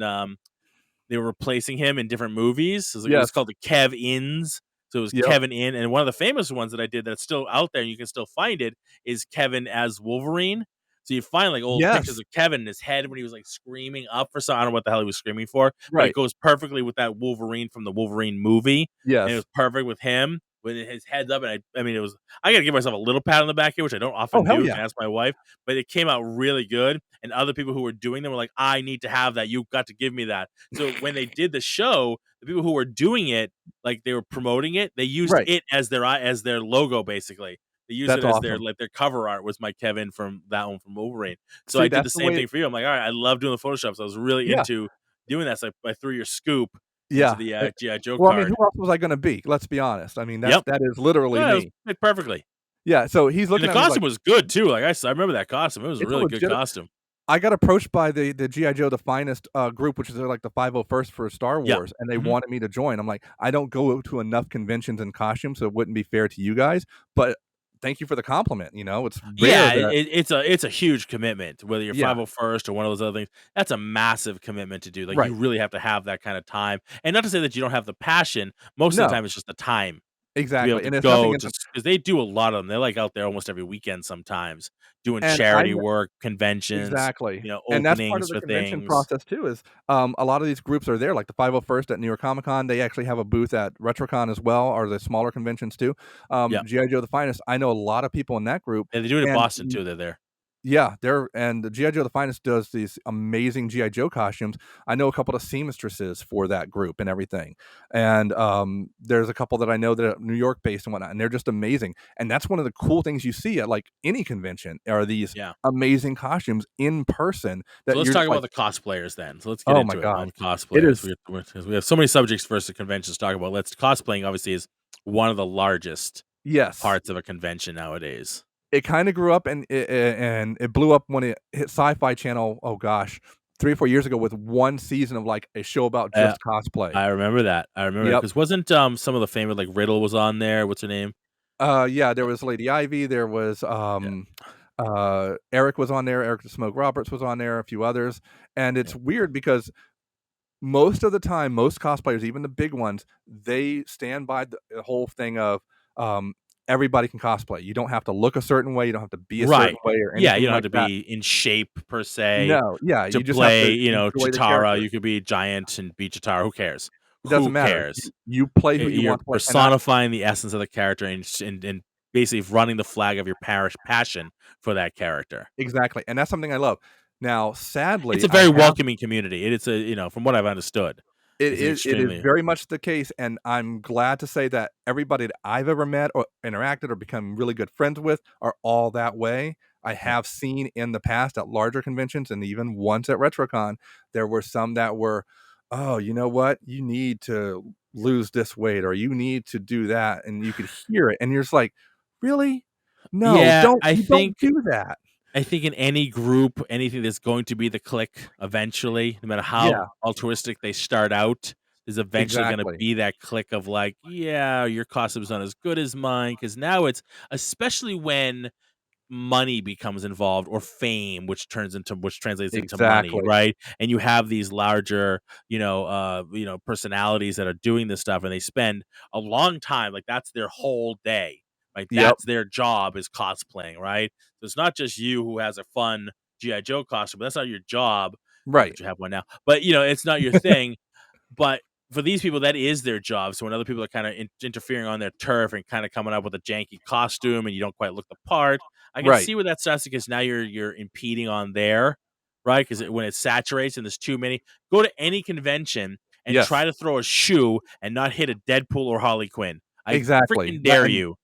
S2: They were replacing him in different movies. It was
S3: Yes.
S2: called the Kev Ins. So it was
S3: Yep.
S2: Kevin in, and one of the famous ones that I did that's still out there, and you can still find it, is Kevin as Wolverine. So you find like old pictures
S3: Yes.
S2: of Kevin in his head when he was like screaming up for something. I don't know what the hell he was screaming for, but it
S3: Right.
S2: goes perfectly with that Wolverine from the Wolverine movie. And it
S3: Yes.
S2: was perfect with him with his heads up. And I mean, I got to give myself a little pat on the back here, which I don't
S3: Oh,
S2: often
S3: hell
S2: do.
S3: yeah.
S2: And ask my wife, but it came out really good. And other people who were doing them were like, I need to have that. You've got to give me that. So when they did the show, the people who were doing it, like they were promoting it, they used
S3: Right.
S2: it as their logo, basically. They used it
S3: That's
S2: as their
S3: awesome.
S2: cover art was my Kevin from that one from Wolverine. So
S3: See,
S2: I did the
S3: that's the
S2: same
S3: way
S2: thing for you. I'm like, all right, I love doing the Photoshop. So I was really
S3: yeah.
S2: into doing that. So I threw your scoop into
S3: Yeah.
S2: the GI Joe
S3: Well, I mean,
S2: card.
S3: who else was I gonna be? Let's be honest. I mean,
S2: Yep,
S3: that is literally
S2: yeah, it was
S3: me.
S2: fit perfectly.
S3: Yeah, so he's
S2: And the
S3: looking at me
S2: costume
S3: like,
S2: was good too. Like I remember that costume. It was a
S3: it's a
S2: really good
S3: legit
S2: costume.
S3: I got approached by the GI Joe, the Finest, group, which is like the 501st for Star
S2: Yeah.
S3: Wars, and they
S2: hmm
S3: wanted me to join. I'm like, "I don't go to enough conventions in costume, so it wouldn't be fair to you guys, but thank you for the compliment." It's rare
S2: Yeah,
S3: that
S2: it's a huge commitment. Whether you're
S3: yeah,
S2: 501st or one of those other things, that's a massive commitment to do. Like you
S3: right.
S2: really have to have that kind of time. And not to say that you don't have the passion. Most of the
S3: No,
S2: time, it's just the time to be able
S3: exactly,
S2: to
S3: and it's nothing
S2: go
S3: in
S2: to because they do a lot of them. They're like out there almost every weekend sometimes doing
S3: and
S2: charity work, conventions,
S3: exactly, and that's part
S2: openings
S3: of the
S2: for
S3: convention
S2: things.
S3: process too is, a lot of these groups are there, like the 501st at New York Comic Con, they actually have a booth at RetroCon as well, or the smaller conventions too.
S2: Yeah,
S3: GI Joe: The Finest, I know a lot of people in that group,
S2: and they do it in
S3: and
S2: Boston too. They're there.
S3: yeah, and the GI Joe: The Finest does these amazing GI Joe costumes. I know a couple of seamstresses for that group and everything, and there's a couple that I know that are New York based and whatnot, and they're just amazing. And that's one of the cool things you see at like any convention are these
S2: Yeah.
S3: amazing costumes in person
S2: So
S3: that
S2: let's
S3: you're
S2: talk
S3: just
S2: about
S3: like,
S2: the cosplayers then. So let's get
S3: oh my
S2: into it
S3: god,
S2: on
S3: it
S2: cosplayers.
S3: is.
S2: 'Cause we have so many subjects for us to conventions to talk about. Cosplaying obviously is one of the largest
S3: Yes,
S2: parts of a convention nowadays.
S3: it kind of grew up and it blew up when it hit Sci-Fi Channel. Oh gosh, 3 or 4 years ago with one season of like a show about
S2: Uh,
S3: just cosplay.
S2: I remember that. I remember that
S3: Yep.
S2: because wasn't some of the famous like Riddle was on there? What's her name?
S3: Yeah, there
S2: Uh,
S3: was Lady Ivy, there was,
S2: Yeah,
S3: Eric was on there, Eric the Smoke Roberts was on there, a few others, and
S2: yeah,
S3: it's weird because most of the time, most cosplayers, even the big ones, they stand by the whole thing of, um, everybody can cosplay. You don't have to look a certain way. You don't have to be a certain
S2: Right.
S3: way or
S2: Yeah, you
S3: anything
S2: don't have
S3: like
S2: to
S3: that.
S2: be in shape per se
S3: No, yeah,
S2: to
S3: you just have
S2: play,
S3: to enjoy the
S2: Chitara.
S3: character.
S2: You could be giant and be Chitara. Who cares?
S3: It
S2: Who
S3: doesn't matter.
S2: cares?
S3: You play who you
S2: You're
S3: want to play, and that's
S2: personifying the essence of the character and basically running the flag of your parish passion for that character.
S3: exactly, and that's something I love. Now,
S2: It's
S3: sadly,
S2: a
S3: I
S2: very
S3: have
S2: welcoming community. It's a from what I've understood, it's an
S3: it is
S2: extremely
S3: very much the case, and I'm glad to say that everybody that I've ever met or interacted or become really good friends with are all that way. I
S2: right.
S3: have seen in the past at larger conventions and even once at RetroCon, there were some that were, "Oh, you know what? You need to lose this weight or you need to do that," and you could hear it, and you're just like, "Really? No,
S2: Yeah,
S3: you don't do that."
S2: I think in any group, anything that's going to be the clique eventually, no matter how
S3: Yeah,
S2: altruistic they start out, is eventually going to
S3: exactly.
S2: be that clique of like, yeah, your costume's not as good as mine. Because now it's, especially when money becomes involved or fame, which translates into money,
S3: Exactly.
S2: right? And you have these larger, personalities that are doing this stuff, and they spend a long time, like that's their whole day, like
S3: Yep.
S2: that's their job is cosplaying, right? So it's not just you who has a fun GI Joe costume, but that's not your job. Not
S3: Right.
S2: that you have one now, but it's not your thing. But for these people, that is their job. So when other people are kind of interfering on their turf and kind of coming up with a janky costume, and you don't quite look the part, I can
S3: Right.
S2: see where that starts, because now you're impeding on there, right? Because when it saturates and there's too many, go to any convention and try
S3: Yes.
S2: to throw a shoe and not hit a Deadpool or Harley Quinn. I
S3: Exactly.
S2: freaking
S3: That
S2: dare
S3: and
S2: you.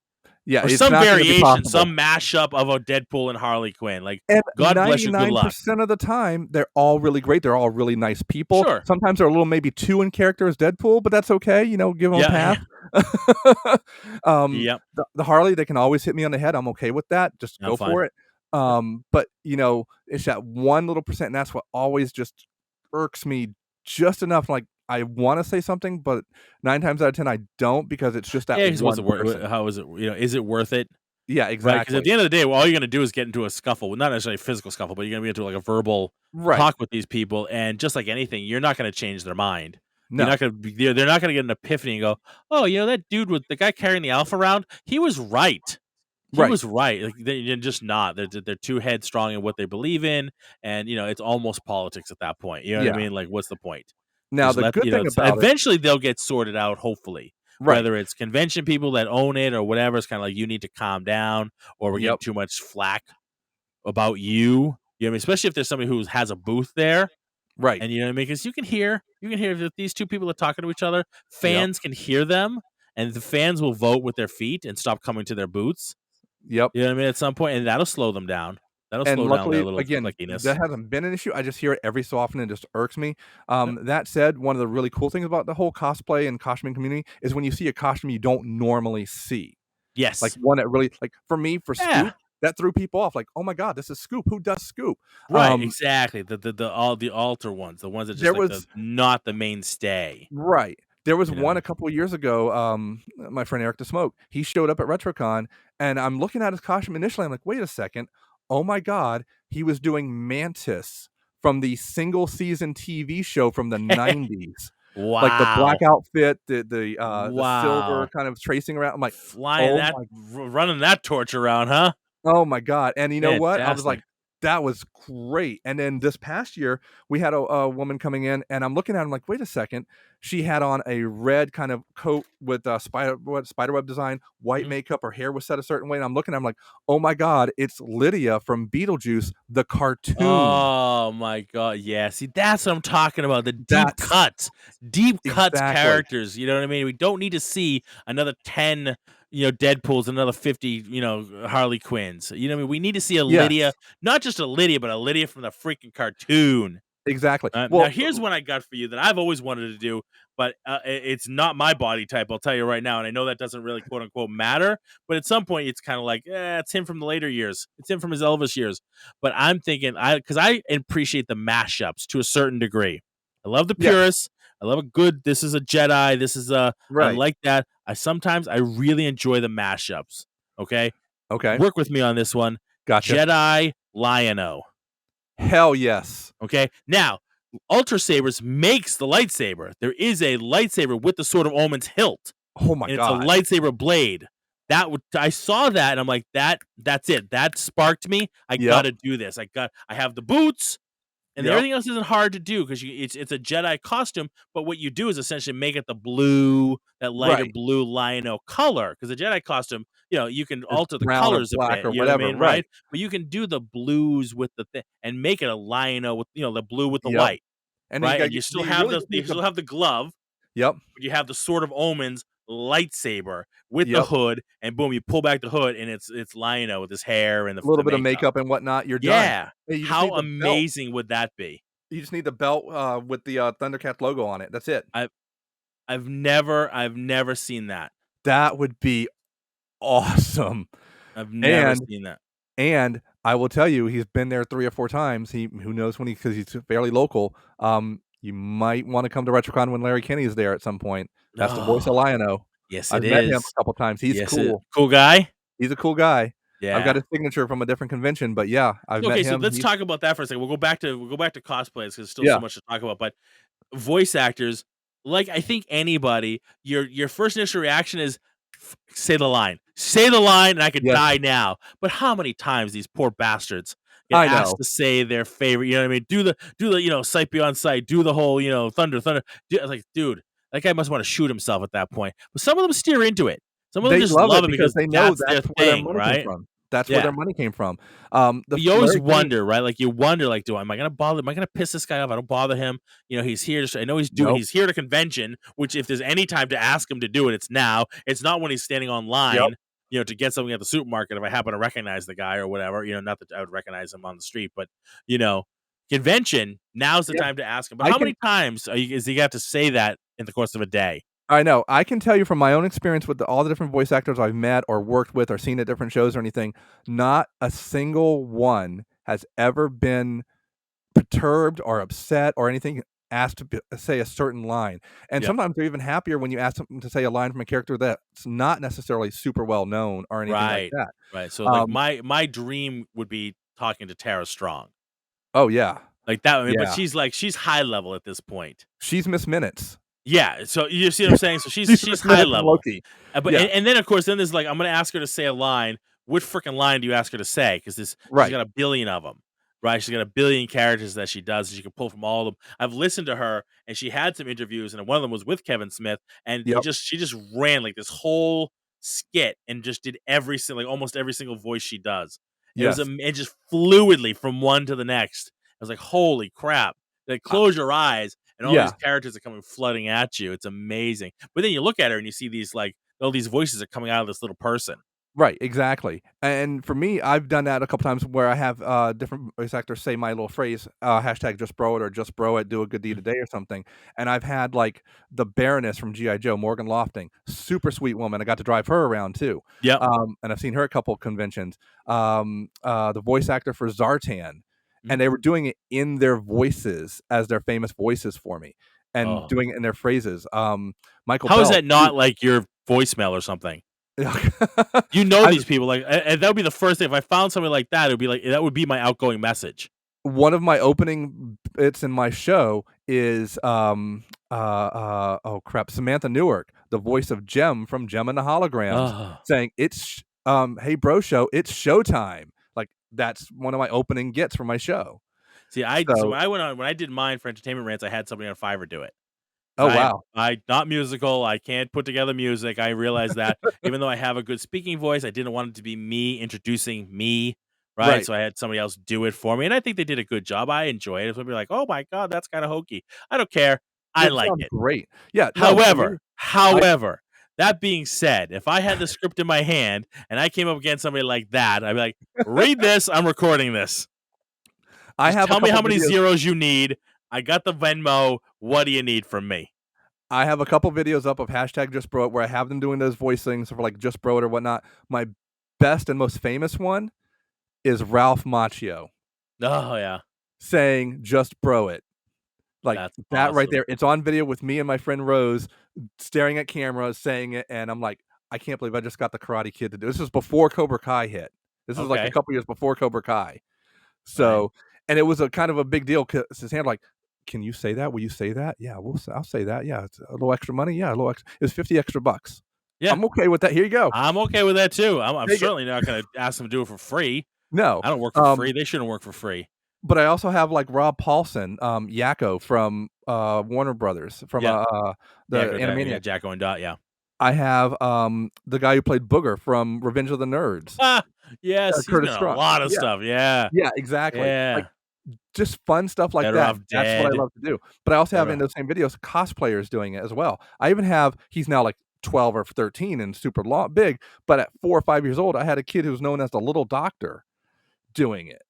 S3: yeah,
S2: Or
S3: it's
S2: some
S3: not gonna be
S2: variation,
S3: possible.
S2: some mashup of a Deadpool and Harley Quinn. Like,
S3: And
S2: God bless you. Good luck.
S3: 99% of the time, they're all really great, they're all really nice people.
S2: Sure.
S3: Sometimes they're a little maybe too in character as Deadpool, but that's okay, give 'em a
S2: Yeah.
S3: pass.
S2: Yeah.
S3: Um,
S2: Yep.
S3: the Harley, they can always hit me on the head, I'm okay with that, just
S2: I'm
S3: go
S2: fine.
S3: for it.
S2: Yep.
S3: But, it's that one little percent, and that's what always just irks me just enough, like, I wanna say something, but 9 times out of 10, I don't because it's just that
S2: Yeah, because what's
S3: one
S2: it worth?
S3: person.
S2: How is it? Is it worth it?
S3: Yeah,
S2: Right, because at
S3: exactly.
S2: the end of the day, well, all you're gonna do is get into a scuffle, well, not necessarily a physical scuffle, but you're gonna be into, like, a verbal
S3: Right.
S2: talk with these people, and just like anything, you're not gonna change their mind. You're not
S3: No.
S2: gonna be they're not gonna get an epiphany and go, "Oh, that dude with the guy carrying the Alpha around, he was right. He
S3: Right.
S2: was right." Like, they're just not. They're too headstrong in what they believe in, and, it's almost politics at that point, you know what I
S3: Yeah.
S2: mean? Like, what's the point?
S3: Now
S2: Just
S3: the
S2: let
S3: good thing
S2: it's
S3: about it
S2: eventually they'll get sorted out, hopefully.
S3: right.
S2: Whether it's convention people that own it or whatever, it's kinda like, "You need to calm down," or, "We're getting
S3: Yep.
S2: too much flack about you." You know what I mean? Especially if there's somebody who has a booth there,
S3: Right.
S2: and you know what I mean? Because you can hear that these two people are talking to each other,
S3: Yep.
S2: fans can hear them, and the fans will vote with their feet and stop coming to their booths.
S3: Yep.
S2: You know what I mean? At some point, and that'll slow them down. That'll
S3: And
S2: slow down their
S3: luckily,
S2: little
S3: again,
S2: clickiness.
S3: that hasn't been an issue. I just hear it every so often and it just irks me.
S2: Yep.
S3: That said, one of the really cool things about the whole cosplay and costuming community is when you see a costume you don't normally see. Like
S2: Yes.
S3: one that really like for me, for
S2: Yeah.
S3: Scoop, that threw people off. Like, oh my God, this is Scoop. Who does Scoop?
S2: Right,
S3: Um,
S2: exactly. The altar ones, the ones that just
S3: there
S2: like the
S3: was
S2: not the mainstay,
S3: right. There was
S2: you
S3: one
S2: know?
S3: a couple of years ago, my friend Eric the Smoke, he showed up at RetroCon, and I'm looking at his costume initially, I'm like, "Wait a second, oh my god," he was doing Mantis from the single season TV show from the '90s. Like, the black
S2: Wow.
S3: outfit, the silver
S2: Wow.
S3: kind of tracing around, I'm like,
S2: Flying
S3: "Oh
S2: that
S3: my
S2: running that torch around, huh?
S3: Oh my god, and you know what? I was
S2: Fantastic.
S3: like, "That was great," and then this past year, we had a woman coming in, and I'm looking at him like, "Wait a second." She had on a red kind of coat with, spiderweb design, white
S2: Mhm.
S3: makeup, her hair was set a certain way, and I'm looking at him like, "Oh my god, it's Lydia from Beetlejuice, the cartoon."
S2: Oh my god, yeah, see, that's what I'm talking about, the
S3: That's
S2: deep cuts
S3: exactly.
S2: characters, you know what I mean? We don't need to see another 10, Deadpools, another 50, Harley Quinns, you know what I mean? We need to see a Lydia,
S3: Yes,
S2: not just a Lydia, but a Lydia from the freaking cartoon.
S3: exactly.
S2: Now
S3: Well,
S2: here's one I got for you that I've always wanted to do, but it's not my body type. I'll tell you right now, and I know that doesn't really quote unquote matter. But at some point, it's kind of like, it's him from the later years. It's him from his Elvis years. But I'm thinking, because I appreciate the mashups to a certain degree. I love the
S3: yes,
S2: purists. I love a good. This is a Jedi. This is a. I
S3: right.
S2: like that. I really enjoy the mashups. Okay,
S3: Okay,
S2: work with me on this one.
S3: gotcha.
S2: Jedi Lion-O.
S3: Hell yes.
S2: Okay. Now, Ultra Sabers makes the lightsaber. There is a lightsaber with the Sword of Omen's hilt,
S3: Oh my
S2: and it's a
S3: god.
S2: lightsaber blade. I saw that and I'm like, that's it. That sparked me. I
S3: Yep.
S2: gotta do this. I have the boots. And
S3: Yep.
S2: everything else isn't hard to do because it's a Jedi costume, but what you do is essentially make it the blue, that lighter
S3: Right.
S2: blue lion-o color. Because the Jedi costume, you can
S3: It's
S2: alter the
S3: brown or
S2: colors a
S3: black
S2: bit,
S3: or
S2: you know what I
S3: whatever.
S2: mean, right?
S3: Right.
S2: But you can do the blues with the thing and make it a lion-o with, the blue with the
S3: Yep.
S2: white,
S3: And then
S2: right? And
S3: you really just
S2: you
S3: need
S2: still have the glove,
S3: Yep.
S2: but you have the Sword of Omens lightsaber with the
S3: Yep.
S2: hood, and boom, you pull back the hood, and it's Lion-O with his hair and
S3: A
S2: the
S3: little bit of
S2: makeup.
S3: makeup and whatnot, you're done.
S2: Yeah.
S3: Hey, you just
S2: How
S3: need the belt.
S2: amazing would that be?
S3: You just need the belt, with the, Thundercats logo on it. That's it.
S2: I've never seen that.
S3: That would be awesome.
S2: I've never
S3: And
S2: seen that.
S3: and I will tell you, he's been there 3 or 4 times. Who knows when because he's fairly local. You might wanna come to RetroCon when Larry Kinney is there at some point. That's the voice of
S2: Oh,
S3: Lion-O.
S2: yes, it
S3: I've met him
S2: is.
S3: a couple times. He's
S2: Yes, it
S3: cool.
S2: cool guy?
S3: He's a cool guy. I've got
S2: Yeah.
S3: his signature from a different convention, but yeah, I've met
S2: Okay, so
S3: him.
S2: let's
S3: He's
S2: talk about that for a second. We'll go back to cosplays because there's still so
S3: yeah,
S2: much to talk about, but voice actors, like I think anybody, your first initial reaction is say the line. Say the line and I could
S3: yes,
S2: die now. But how many times these poor bastards get
S3: I
S2: asked
S3: know.
S2: to say their favorite, you know what I mean? Do the, sight beyond sight, do the whole, thunder. Like, dude, that guy must want to shoot himself at that point. But some of them steer into it. Some of them
S3: They
S2: just
S3: love
S2: love
S3: it
S2: it
S3: because
S2: because
S3: they know
S2: that's their
S3: that's where their
S2: thing,
S3: money came
S2: right?
S3: from. That's where their
S2: Yeah.
S3: money came from. The
S2: But you always
S3: Larry Kinney
S2: wonder, right? Like you wonder, like, am I gonna bother? Am I gonna piss this guy off? I don't bother him. He's here. I know
S3: Nope.
S2: he's here at a convention. Which, if there's any time to ask him to do it, it's now. It's not when he's standing
S3: Yep.
S2: online, to get something at the supermarket. If I happen to recognize the guy or whatever, not that I would recognize him on the street, but you know, convention. Now's the
S3: Yeah.
S2: time to ask him. But
S3: I
S2: how
S3: can
S2: many times is he got to say that in the course of a day?
S3: I know. I can tell you from my own experience with all the different voice actors I've met or worked with or seen at different shows or anything, not a single one has ever been perturbed or upset or anything asked to say a certain line. And
S2: Yep.
S3: sometimes they're even happier when you ask them to say a line from a character that's not necessarily super well known or anything like
S2: Right.
S3: that.
S2: Right. So, like,
S3: Um,
S2: my dream would be talking to Tara Strong.
S3: oh yeah.
S2: Like that, I mean, but
S3: Yeah.
S2: she's high level at this point.
S3: She's Miss Minutes.
S2: Yeah, so you see what I'm saying? So she's
S3: She's
S2: she's
S3: Miss
S2: high
S3: Minutes in
S2: level.
S3: Loki.
S2: But
S3: Yeah,
S2: and then of course then there's like I'm gonna ask her to say a line. What freaking line do you ask her to say? Because she's
S3: right.
S2: got a billion of them, right? She's got a billion characters that she does, and she can pull from all of them. I've listened to her, and she had some interviews, and one of them was with Kevin Smith, and
S3: Yep.
S2: she just ran like this whole skit and just did like almost every single voice she does. And
S3: Yes.
S2: it just fluidly from one to the next. I was like, holy crap! Like close your eyes and all these
S3: Yeah.
S2: characters are coming flooding at you. It's amazing. But then you look at her and you see these like all these voices are coming out of this little person.
S3: Right, exactly. And for me, I've done that a couple times where I have different voice actors say my little phrase, hashtag just bro it or just bro it, do a good deed
S2: Mm.
S3: today or something. And I've had like the Baroness from G.I. Joe, Morgan Lofting, super sweet woman. I got to drive her around too.
S2: Yep.
S3: And I've seen her at a couple of conventions. The voice actor for Zartan.
S2: Mhm.
S3: And they were doing it in their voices as their famous voices for me and
S2: Oh.
S3: doing it in their phrases. Michael
S2: How is
S3: Bell.
S2: that not like your voicemail or something? You know
S3: I
S2: these people like and that would be the first thing. If I found something like that, it would be like that would be my outgoing message.
S3: one of my opening bits in my show is oh crap, Samantha Newark, the voice of Jem from Jem and the Holograms,
S2: Oh.
S3: saying it's hey bro show, it's showtime. Like that's one of my opening gets for my show.
S2: See,
S3: So
S2: when I did mine for entertainment rants, I had somebody on Fiverr do it.
S3: oh
S2: I
S3: wow.
S2: I not musical. I can't put together music. I realized that even though I have a good speaking voice, I didn't want it to be me introducing me, right?
S3: Right.
S2: So I had somebody else do it for me, and I think they did a good job. I enjoy it. It's be like, oh my god, that's kind of hokey. I don't care. I
S3: It
S2: like
S3: sounds
S2: it.
S3: great. Yeah, no, for me,
S2: However,
S3: I
S2: however, that being said, if I had the script in my hand and I came up against somebody like that, I'd be like, read this. I'm recording this.
S3: I
S2: Just
S3: have a
S2: tell me
S3: couple
S2: how many
S3: videos
S2: zeros you need. I got the Venmo. What do you need from me?
S3: I have a couple videos up of hashtag just bro it where I have them doing those voice things for like just bro it or whatnot. My best and most famous one is Ralph Macchio
S2: Oh yeah,
S3: saying just bro it. Like
S2: that's
S3: that right
S2: awesome.
S3: there. It's on video with me and my friend Rose staring at camera saying it, and I'm like, I can't believe I just got the Karate Kid to do this. This is before Cobra Kai hit. This is like a
S2: Okay,
S3: couple years before Cobra Kai.
S2: right.
S3: So, and it was a kind of a big deal because his hand like, can you say that? Will you say that? Yeah, I'll say that. Yeah, it's a little extra money. Yeah, a little extra. It was $50 extra.
S2: Yeah.
S3: I'm okay with that. Here you go.
S2: I'm okay with that too. I'm
S3: Take it.
S2: certainly not going to ask them to do it for free.
S3: No.
S2: I don't work for free. They shouldn't work for free.
S3: But I also have like Rob Paulson, Yakko from Warner Brothers, from
S2: Yeah.
S3: the
S2: Yeah,
S3: Animaniacs.
S2: Jacko and Dot. Yeah.
S3: I have the guy who played Booger from Revenge of the Nerds,
S2: Ah, yes, he's been
S3: Curtis
S2: on a
S3: Strong.
S2: lot of
S3: Yeah,
S2: stuff. Yeah.
S3: yeah, exactly. Like
S2: Yeah.
S3: just fun stuff like
S2: Better
S3: that.
S2: Off
S3: That's what I
S2: Dead.
S3: love to do. But I also have
S2: Better.
S3: in those same videos cosplayers doing it as well. I even have he's now like 12 or 13 and super big, but at 4 or 5 years old, I had a kid who was known as the Little Doctor doing it.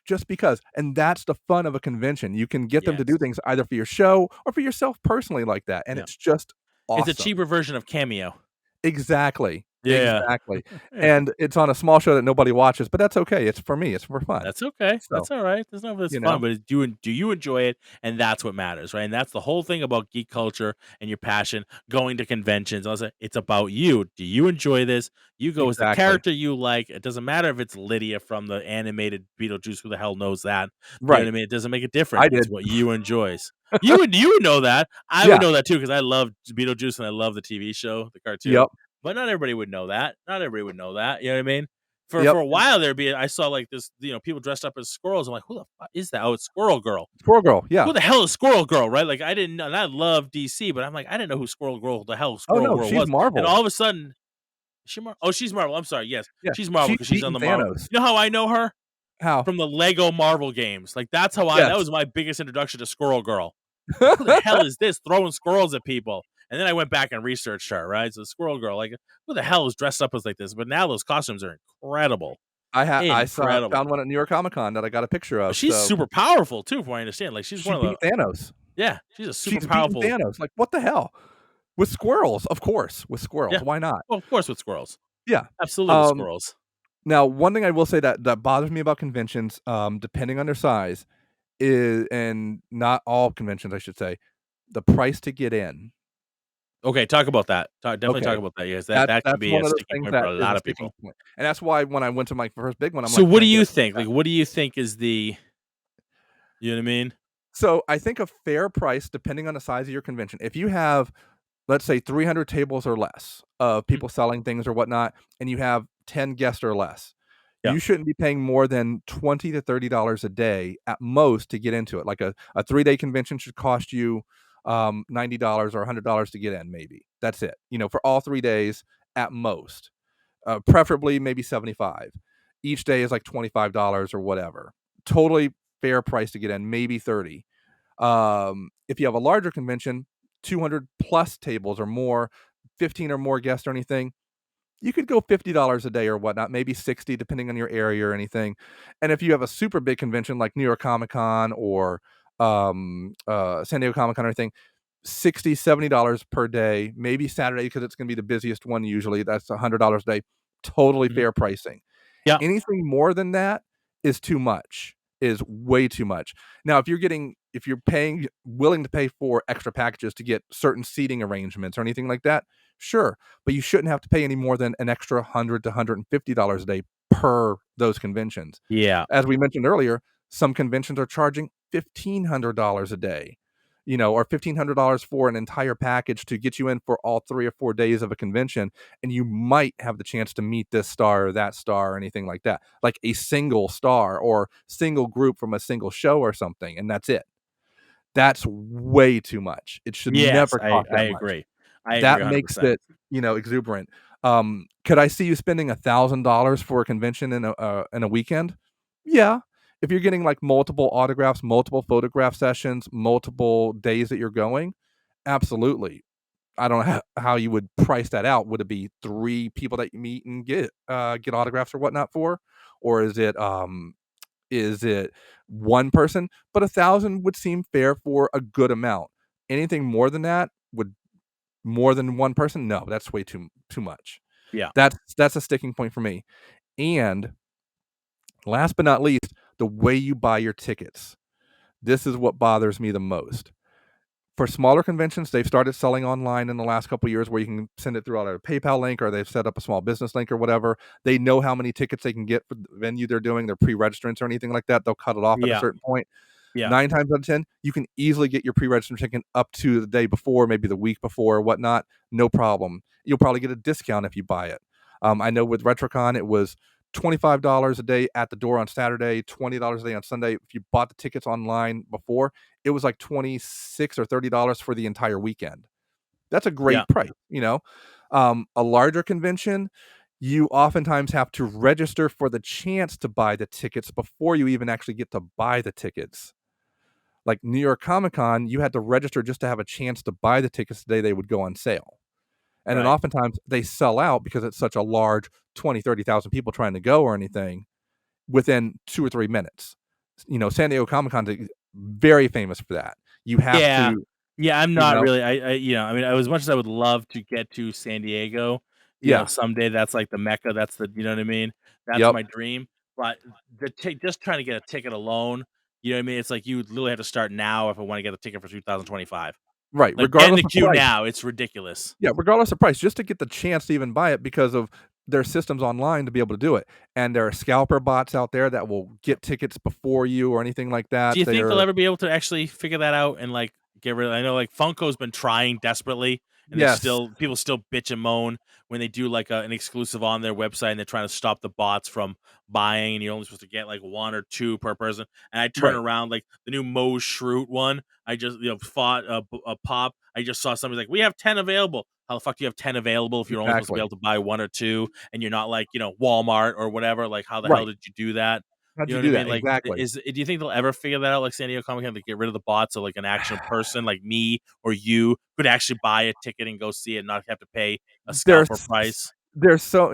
S3: Just because, and that's the fun of a convention. You can get them to do
S2: Yes.
S3: things either for your show or for yourself personally like that, and
S2: Yeah.
S3: it's just awesome.
S2: It's a cheaper version of Cameo.
S3: Exactly.
S2: Yeah.
S3: Exactly.
S2: Yeah.
S3: And it's on a small show that nobody watches, but that's okay. It's for me. It's for fun.
S2: That's okay.
S3: So,
S2: That's all right. That's not that's
S3: you
S2: fun,
S3: know?
S2: but do you enjoy it? And that's what matters, right? And that's the whole thing about geek culture and your passion, going to conventions. Also, it's about you. Do you enjoy this? You go as the
S3: Exactly.
S2: character you like. It doesn't matter if it's Lydia from the animated Beetlejuice. Who the hell knows that? You know what I
S3: Right.
S2: mean? It doesn't make a difference.
S3: I
S2: It's
S3: did.
S2: what you enjoys. You would know that. I
S3: Yeah.
S2: would know that too because I love Beetlejuice and I love the TV show, the cartoon.
S3: Yep.
S2: But not everybody would know that. Not everybody would know that. You know what I mean? For
S3: Yep.
S2: a while I saw like this, people dressed up as squirrels. I'm like, who the fuck is that? Oh, it's Squirrel Girl.
S3: Squirrel Girl. Yeah.
S2: Who the hell is Squirrel Girl? Right? Like I didn't know. And I love DC, but I'm like, I didn't know who Squirrel Girl the hell
S3: Oh
S2: Squirrel
S3: no,
S2: Girl
S3: she's
S2: was.
S3: Marvel.
S2: And all of a sudden, is she Marvel? Oh, she's Marvel. I'm sorry. Yes,
S3: Yeah.
S2: she's Marvel because she's on the Marvel.
S3: Thanos.
S2: You know how I know her?
S3: How?
S2: From the Lego Marvel games. Like that's how that
S3: Yes.
S2: was my biggest introduction to Squirrel Girl. Who the hell is this throwing squirrels at people? And then I went back and researched her, right? So Squirrel Girl, like who the hell is dressed up as like this? But now those costumes are incredible.
S3: I found
S2: Incredible.
S3: one at New York Comic Con that I got a picture of.
S2: But she's
S3: so
S2: super powerful too, from what I understand. Like she's
S3: she
S2: one of
S3: beat
S2: the
S3: Thanos.
S2: yeah, she's a super
S3: She's
S2: powerful.
S3: beating Thanos. Like what the hell? With squirrels, of course. With squirrels,
S2: Yeah.
S3: why not?
S2: Well, of course with squirrels.
S3: Yeah.
S2: Absolutely with squirrels.
S3: Now, one thing I will say that bothers me about conventions, depending on their size, is, and not all conventions, I should say, the price to get in.
S2: Okay, talk about that. Definitely
S3: Okay.
S2: talk about that. Yes, that can
S3: That's
S2: be
S3: one
S2: a
S3: of those
S2: sticking
S3: things
S2: point for
S3: that
S2: a
S3: is
S2: lot
S3: a
S2: of
S3: sticking
S2: people.
S3: point. And that's why when I went to my first big one, I'm
S2: So
S3: like,
S2: what
S3: "Can
S2: do
S3: I
S2: you
S3: get
S2: think?
S3: that?"
S2: Like what do you think is the you know what I mean?
S3: So I think a fair price, depending on the size of your convention, if you have, let's say, 300 tables or less of people selling things or whatnot, and you have 10 guests or less,
S2: Yeah.
S3: you shouldn't be paying more than $20 to $30 a day at most to get into it. Like a 3-day convention should cost you $90 or $100 to get in, maybe. That's it. For all 3 days at most. Preferably maybe 75. Each day is like $25 or whatever. Totally fair price to get in, maybe 30. If you have a larger convention, 200 plus tables or more, 15 or more guests or anything, you could go $50 a day or whatnot, maybe 60 depending on your area or anything. And if you have a super big convention like New York Comic Con or San Diego Comic Con or anything, $60, $70 per day, maybe Saturday because it's going to be the busiest one usually. That's $100 a day. Totally
S2: Mhm.
S3: fair pricing.
S2: Yeah.
S3: Anything more than that is too much, is way too much. Now, if you're willing to pay for extra packages to get certain seating arrangements or anything like that, sure. But you shouldn't have to pay any more than an extra $100 to $150 a day per those conventions.
S2: Yeah.
S3: As we mentioned earlier, some conventions are charging $1,500 a day, or $1,500 for an entire package to get you in for all 3 or 4 days of a convention, and you might have the chance to meet this star or that star or anything like that, like a single star or single group from a single show or something, and that's it. That's way too much. It should
S2: Yes,
S3: never cost
S2: I
S3: that much.
S2: agree. I
S3: That
S2: agree
S3: makes
S2: 100%.
S3: it, exuberant. Could I see you spending $1,000 for a convention in a weekend? Yeah. If you're getting like multiple autographs, multiple photograph sessions, multiple days that you're going, absolutely. I don't know how you would price that out. Would it be 3 people that you meet and get autographs or whatnot for? Or is it one person? But 1,000 would seem fair for a good amount. Anything more than that would more than one person? No, that's way too much.
S2: Yeah.
S3: That's a sticking point for me. And last but not least, the way you buy your tickets. This is what bothers me the most. For smaller conventions, they've started selling online in the last couple of years where you can send it through either a PayPal link or they've set up a small business link or whatever. They know how many tickets they can get for the venue they're doing. They're pre-registrants or anything like that. They'll cut it off at a
S2: Yeah.
S3: certain point.
S2: Yeah.
S3: 9 times out of 10, you can easily get your pre-registered ticket up to the day before, maybe the week before or whatnot, no problem. You'll probably get a discount if you buy it. I know with RetroCon, it was $25 a day at the door on Saturday, $20 a day on Sunday. If you bought the tickets online before, it was like $26 or $30 for the entire weekend. That's a
S2: Yeah.
S3: great price, you know? A larger convention, you oftentimes have to register for the chance to buy the tickets before you even actually get to buy the tickets. Like New York Comic Con, you had to register just to have a chance to buy the tickets the day they would go on sale. And then
S2: Right.
S3: oftentimes they sell out because it's such a large 20, 30,000 people trying to go or anything within 2 or 3 minutes. You know, San Diego Comic Con is very famous for that. You have
S2: Yeah.
S3: to,
S2: Yeah, I'm
S3: you
S2: not
S3: know
S2: really I mean, as much as I would love to get to San Diego,
S3: Yeah.
S2: someday that's like the mecca, that's the you know what I mean? That's
S3: Yep.
S2: my dream, but just trying to get a ticket alone, you know what I mean? It's like you literally have to start now if I wanna get a ticket for 2025.
S3: Right,
S2: Like, get in
S3: regardless
S2: the
S3: of
S2: queue
S3: price.
S2: now, it's ridiculous.
S3: Yeah, regardless of price, just to get the chance to even buy it because of their systems online to be able to do it. And there are scalper bots out there that will get tickets before you or anything like
S2: Do
S3: that.
S2: you think they'll
S3: They're
S2: ever be able to actually figure that out and, like, get rid of I know, like, Funko's been trying desperately, and they
S3: Yes.
S2: still people still bitch and moan when they do, like, an exclusive on their website, and they're trying to stop the bots from buying, and you're only supposed to get, like, 1 or 2 per person, and I turn
S3: Right.
S2: around, like, the new Mo Shroot one, I just, fought a pop, I just saw somebody like, "We have 10 available." How the fuck do you have 10 available if you're only supposed to be
S3: Exactly.
S2: able to buy 1 or 2, and you're not like, Walmart or whatever, like, how the hell
S3: Right.
S2: did you do that?
S3: How'd
S2: You
S3: you
S2: know what I
S3: do
S2: mean?
S3: that?
S2: Like,
S3: Exactly.
S2: do you think they'll ever figure that out, like San Diego Comic Con, to get rid of the bots so, like, an actual person like me or you could actually buy a ticket and go see it and not have to pay a
S3: There's
S2: scalper price?
S3: there's so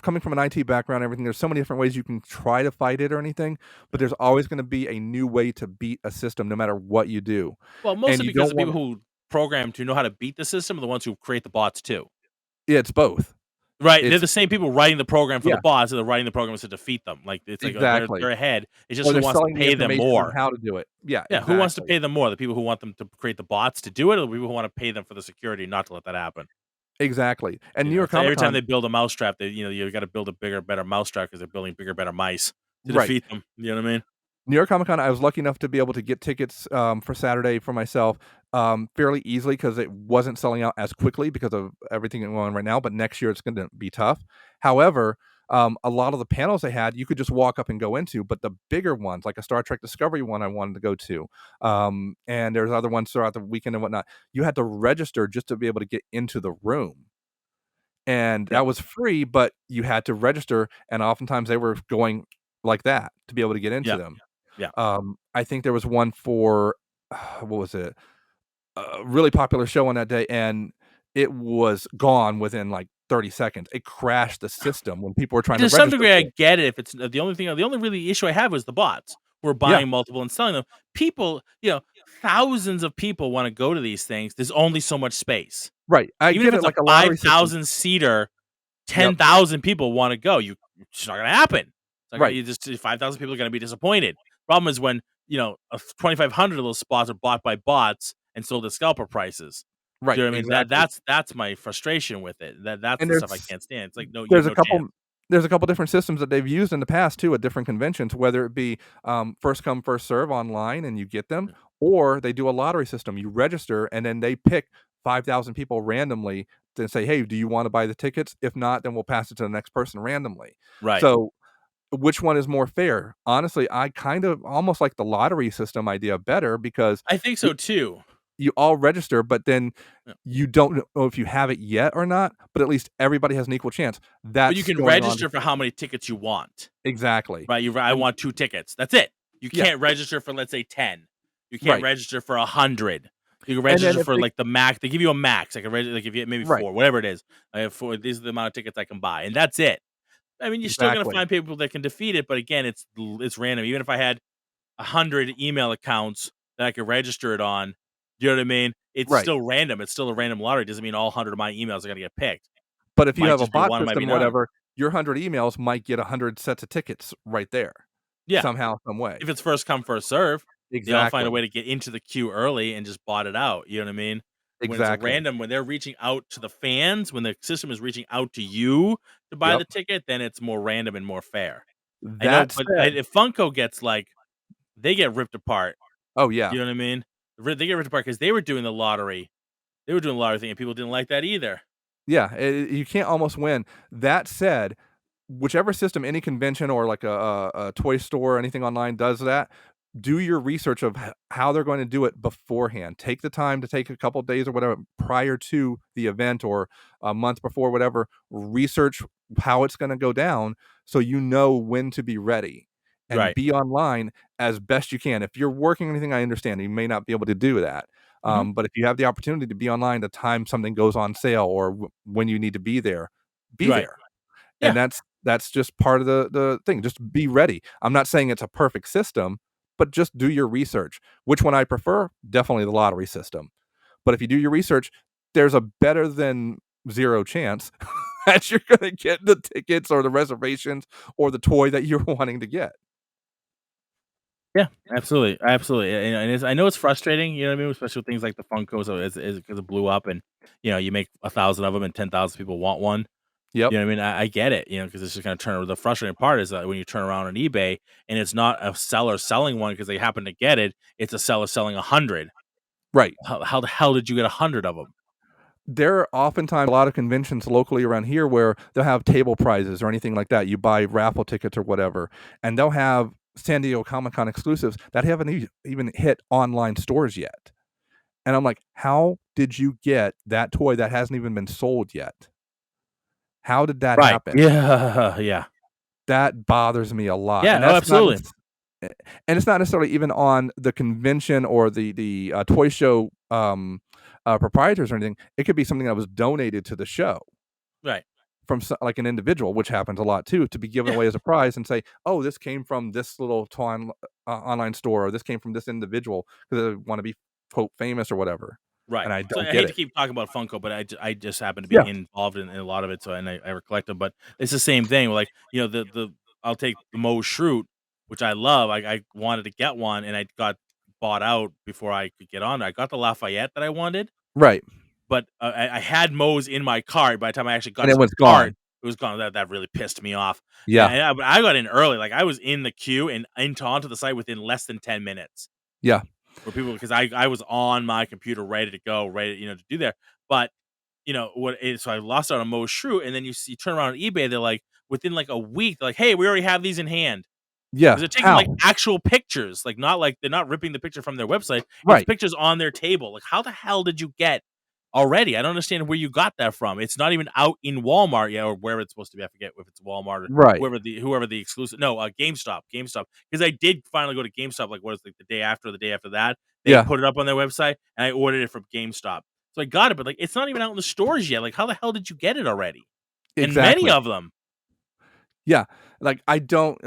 S3: coming from an IT background and everything, there's so many different ways you can try to fight it or anything, but
S2: Yeah.
S3: there's always gonna be a new way to beat a system no matter what you do.
S2: Well,
S3: And
S2: mostly
S3: you
S2: because
S3: don't
S2: the people
S3: wanna
S2: who program to know how to beat the system are the ones who create the bots too.
S3: Yeah, it's both.
S2: Right, they're
S3: It's
S2: the same people writing the program for the
S3: Yeah.
S2: bots, and they're writing the programs to defeat them. Like, it's like,
S3: Exactly.
S2: they're ahead. It's just
S3: Or
S2: who
S3: they're
S2: wants to
S3: selling the
S2: pay them
S3: information on
S2: more.
S3: how to do it. Yeah,
S2: Yeah, who wants to
S3: exactly.
S2: pay them more? The people who want them to create the bots to do it, or the people who wanna pay them for the security not to let that happen?
S3: Exactly. And New York
S2: So
S3: Comic
S2: every time
S3: Con
S2: they build a mousetrap, you gotta build a bigger, better mousetrap because they're building bigger, better mice to
S3: Right.
S2: defeat them. You know what I mean?
S3: New York Comic Con, I was lucky enough to be able to get tickets, for Saturday for myself, fairly easily because it wasn't selling out as quickly because of everything going on right now, but next year it's gonna be tough. However, a lot of the panels they had, you could just walk up and go into, but the bigger ones, like a Star Trek Discovery one I wanted to go to, and there's other ones throughout the weekend and whatnot, you had to register just to be able to get into the room. And
S2: Yep.
S3: that was free, but you had to register, and oftentimes they were going like that to be able to get into
S2: Yeah.
S3: them.
S2: Yeah.
S3: I think there was one for what was it? A really popular show on that day, and it was gone within, like, 30 seconds. It crashed the system when people were trying to
S2: To some
S3: register
S2: degree, I
S3: for it.
S2: get it if it's the only really issue I have is the bots who are
S3: Yeah,
S2: buying multiple and selling them. People, thousands of people wanna go to these things. There's only so much space.
S3: right. I
S2: Even if
S3: get it
S2: it's a
S3: like a lottery system.
S2: 5,000 seater,
S3: Yep,
S2: 10,000 people wanna go. It's not gonna happen. It's not gonna
S3: right,
S2: you just 5,000 people are gonna be disappointed. Problem is when, 2,500 of those spots are bought by bots and sold at scalper prices. Do
S3: right,
S2: you know what I mean?
S3: exactly.
S2: That's my frustration with it. That's
S3: And
S2: the stuff I can't stand. It's like, no, you have
S3: there's a
S2: no chance.
S3: couple there's a couple different systems that they've used in the past too at different conventions, whether it be, first come, first serve online and you get them,
S2: Yeah.
S3: or they do a lottery system. You register and then they pick 5,000 people randomly to say, "Hey, do you wanna buy the tickets? If not, then we'll pass it to the next person randomly."
S2: Right.
S3: So, which one is more fair? Honestly, I kind of almost like the lottery system idea better because
S2: I think
S3: y
S2: so too.
S3: you all register, but then
S2: Yeah.
S3: you don't know if you have it yet or not, but at least everybody has an equal chance.
S2: But you
S3: That's
S2: can
S3: going on
S2: register for how many tickets you want.
S3: exactly.
S2: Right? I
S3: And
S2: want 2 tickets. That's it. You
S3: yeah,
S2: can't register for, let's say, 10. You can't
S3: right.
S2: register for 100. You can
S3: And then
S2: register
S3: if
S2: for,
S3: they
S2: like, the max. They give you a max. Like, if you maybe
S3: right,
S2: 4, whatever it is. I have 4. These are the amount of tickets I can buy, and that's it. I mean, you're still gonna
S3: exactly.
S2: find people that can defeat it, but again, it's random. Even if I had 100 email accounts that I could register it on, you know what I mean? It's
S3: Right.
S2: still random. It's still a random lottery. It doesn't mean all 100 of my emails are gonna get picked.
S3: But if you
S2: Might
S3: have a
S2: just be
S3: bot
S2: 1, it might be
S3: system or
S2: none.
S3: whatever, your 100 emails might get 100 sets of tickets right there,
S2: Yeah.
S3: somehow, some way.
S2: If it's first come, first serve, they all find a
S3: Exactly.
S2: way to get into the queue early and just bought it out, you know what I mean? When it's a
S3: Exactly.
S2: random when they're reaching out to the fans, when the system is reaching out to you to buy
S3: Yep.
S2: the ticket, then it's more random and more fair. I know,
S3: That
S2: but
S3: said
S2: if Funko gets, like they get ripped apart
S3: Oh yeah,
S2: You know what I mean? They get ripped apart because they were doing the lottery. They were doing the lottery thing, and people didn't like that either.
S3: yeah. You can't almost win. That said, whichever system, any convention or like a toy store or anything online does that, do your research of how they're going to do it beforehand. Take the time to take a couple days or whatever prior to the event or a month before, whatever. Research how it's going to go down so you know when to be ready and
S2: Right.
S3: be online as best you can. If you're working anything, I understand you may not be able to do that.
S2: Mhm.
S3: But if you have the opportunity to be online the time something goes on sale or when you need to be
S2: Right.
S3: there.
S2: Yeah.
S3: And that's just part of the thing. Just be ready. I'm not saying it's a perfect system, but just do your research. Which one I prefer? Definitely the lottery system. But if you do your research, there's a better than 0 chance that you're gonna get the tickets or the reservations or the toy that you're wanting to get.
S2: Yeah, absolutely, absolutely, and I know it's frustrating, you know what I mean, especially with things like the Funkos, is because it blew up, and you make 1,000 of them, and 10,000 people want one.
S3: Yep.
S2: You know what I mean? I get it, because it's just gonna turn. The frustrating part is that when you turn around on eBay and it's not a seller selling one because they happen to get it, it's a seller selling 100.
S3: Right.
S2: How the hell did you get 100 of them?
S3: There are oftentimes a lot of conventions locally around here where they'll have table prizes or anything like that. You buy raffle tickets or whatever, and they'll have San Diego Comic-Con exclusives that haven't even hit online stores yet. And I'm like, "How did you get that toy that hasn't even been sold yet? How did that
S2: Right.
S3: happen?"
S2: Yeah. Yeah.
S3: That bothers me a lot,
S2: Yeah.
S3: and
S2: Oh,
S3: that's not
S2: absolutely.
S3: nec a and it's not necessarily even on the convention or the toy show, proprietors or anything. It could be something that was donated to the show
S2: Right.
S3: from like an individual, which happens a lot too, to be given
S2: Yeah.
S3: away as a prize and say, "Oh, this came from this little online store, or this came from this individual because they wanna be, quote, famous or whatever,"
S2: Right.
S3: and I
S2: So
S3: don't
S2: I
S3: get
S2: hate to
S3: it.
S2: keep talking about Funko, but I just happen to be
S3: Yeah,
S2: involved in a lot of it. So and I recollect them, but it's the same thing. Like the I'll take the Mo Shroot, which I love. I wanted to get one, and I got bought out before I could get on. I got the Lafayette that I wanted,
S3: right,
S2: but I had Mo's in my cart. By the time I actually
S3: and
S2: got
S3: it
S2: to the
S3: was
S2: cart,
S3: gone.
S2: it was gone. That really pissed me off.
S3: Yeah,
S2: But I got in early. Like I was in the queue and onto the site within less than 10 minutes.
S3: yeah,
S2: Where people because I was on my computer ready to go, ready, to do there. But, so I lost out on Mo Shrew, and then you turn around on eBay, they're like, within like a week, they're like, "Hey, we already have these in hand."
S3: yeah,
S2: Because they're taking like
S3: how?
S2: actual pictures, like not like they're not ripping the picture from their website. It's
S3: Right,
S2: pictures on their table. Like, how the hell did you get already? I don't understand where you got that from. It's not even out in Walmart yet, or where it's supposed to be. I forget if it's Walmart or
S3: right,
S2: whoever the exclusive. No, GameStop. Because I did finally go to GameStop. Like, what is it, like the day after that? They
S3: yeah,
S2: put it up on their website, and I ordered it from GameStop. So I got it, but like it's not even out in the stores yet. Like, how the hell did you get it already? And many
S3: exactly.
S2: of them.
S3: Yeah, like, I don't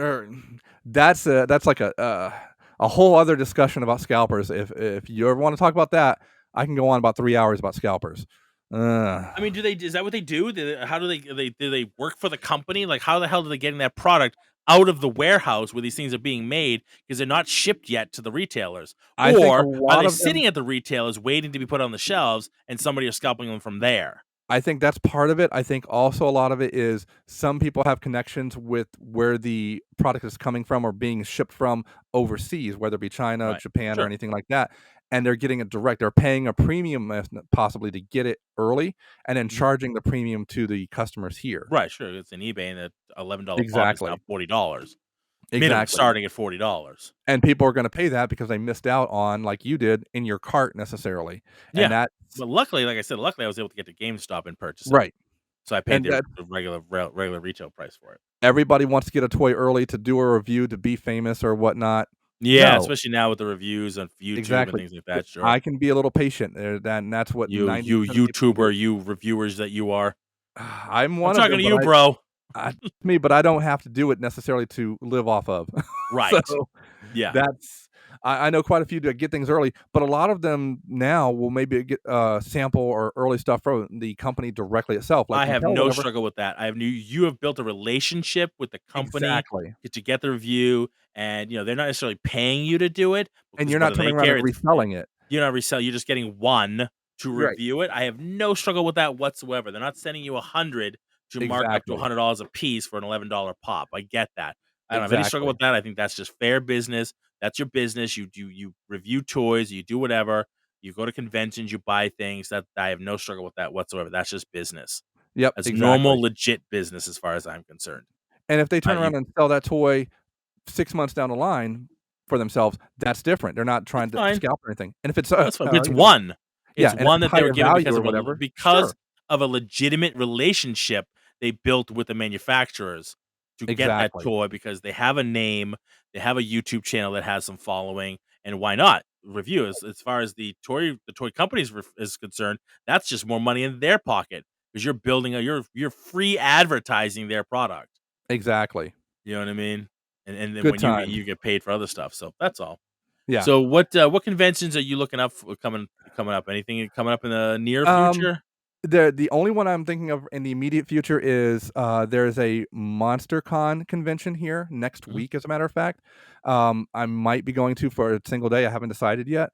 S3: that's like a whole other discussion about scalpers. If you ever wanna talk about that, I can go on about 3 hours about scalpers. Ugh.
S2: I mean, is that what they do? How do they work for the company? Like, how the hell are they getting that product out of the warehouse where these things are being made because they're not shipped yet to the retailers?
S3: I think a
S2: Or are
S3: lot
S2: they
S3: of them
S2: sitting at the retailers waiting to be put on the shelves and somebody is scalping them from there?
S3: I think that's part of it. I think also a lot of it is some people have connections with where the product is coming from or being shipped from overseas, whether it be China,
S2: Right.
S3: Japan, or
S2: Sure.
S3: anything like that, and they're getting it direct. They're paying a premium possibly to get it early and then
S2: Mhm.
S3: charging the premium to the customers here.
S2: Right. Sure. It's an eBay, and the $11 pop is now
S3: Exactly.
S2: $40 minimum,
S3: Exactly.
S2: starting at $40.
S3: And people are gonna pay that because they missed out on, like you did, in your cart necessarily, and
S2: Yeah.
S3: that's
S2: But luckily, like I said, I was able to get to GameStop and purchase it.
S3: right,
S2: So I paid
S3: and that
S2: the regular retail price for it.
S3: everybody wants to get a toy early to do a review, to be famous or whatnot.
S2: Yeah,
S3: No.
S2: especially now with the reviews on YouTube and
S3: Exactly.
S2: things like that, sure.
S3: I can be a little patient, and that's what
S2: You
S3: 90% of people can do.
S2: YouTuber, you reviewers that you are.
S3: I'm
S2: I'm
S3: one of
S2: talking
S3: them,
S2: to
S3: but
S2: you, bro.
S3: I don't have to do it necessarily to live off of. So,
S2: Right. Yeah.
S3: that's I know quite a few that get things early, but a lot of them now will maybe get, sample or early stuff from the company directly itself, like
S2: I have
S3: Mattel,
S2: no
S3: whatever.
S2: struggle with that. You have built a relationship with the company
S3: Exactly,
S2: to get the review, and, they're not necessarily paying you to do it
S3: and
S2: because
S3: you're
S2: what
S3: not
S2: do they
S3: turning around
S2: care?
S3: and reselling it.
S2: You're not resell you're just getting one to
S3: Right,
S2: review it. I have no struggle with that whatsoever. They're not sending you 100 to mark up to
S3: exactly,
S2: $100 a piece for an $11 pop. I get that. I don't have any struggle
S3: exactly.
S2: with that. I think that's just fair business. That's your business. You review toys, you do whatever. You go to conventions, you buy things. That I have no struggle with that whatsoever. That's just business.
S3: Yep,
S2: That's
S3: exactly.
S2: normal, legit business as far as I'm concerned.
S3: And if they turn
S2: You
S3: around and sell that toy 6 months down the line for themselves, that's different. They're not
S2: That's
S3: trying to
S2: fine.
S3: scalp or anything. And if it's
S2: That's fine. But it's one.
S3: yeah,
S2: It's
S3: and if
S2: one
S3: it's
S2: that they were
S3: higher
S2: given
S3: value or whatever,
S2: because
S3: sure.
S2: of a legitimate relationship they built with the manufacturers to get that
S3: Exactly.
S2: toy because they have a name, they have a YouTube channel that has some following, and why not? Review as far as the toy companies is concerned, that's just more money in their pocket because you're building you're free advertising their product.
S3: Exactly.
S2: You know what I mean? And then
S3: Good
S2: when
S3: times.
S2: you get paid for other stuff. So that's all.
S3: Yeah.
S2: So what conventions are you looking up for coming up? Anything coming up in the near
S3: Um,
S2: future?
S3: the only one I'm thinking of in the immediate future is, there's a MonsterCon convention here next
S2: Mhm.
S3: week, as a matter of fact. I might be going to for a single day, I haven't decided yet,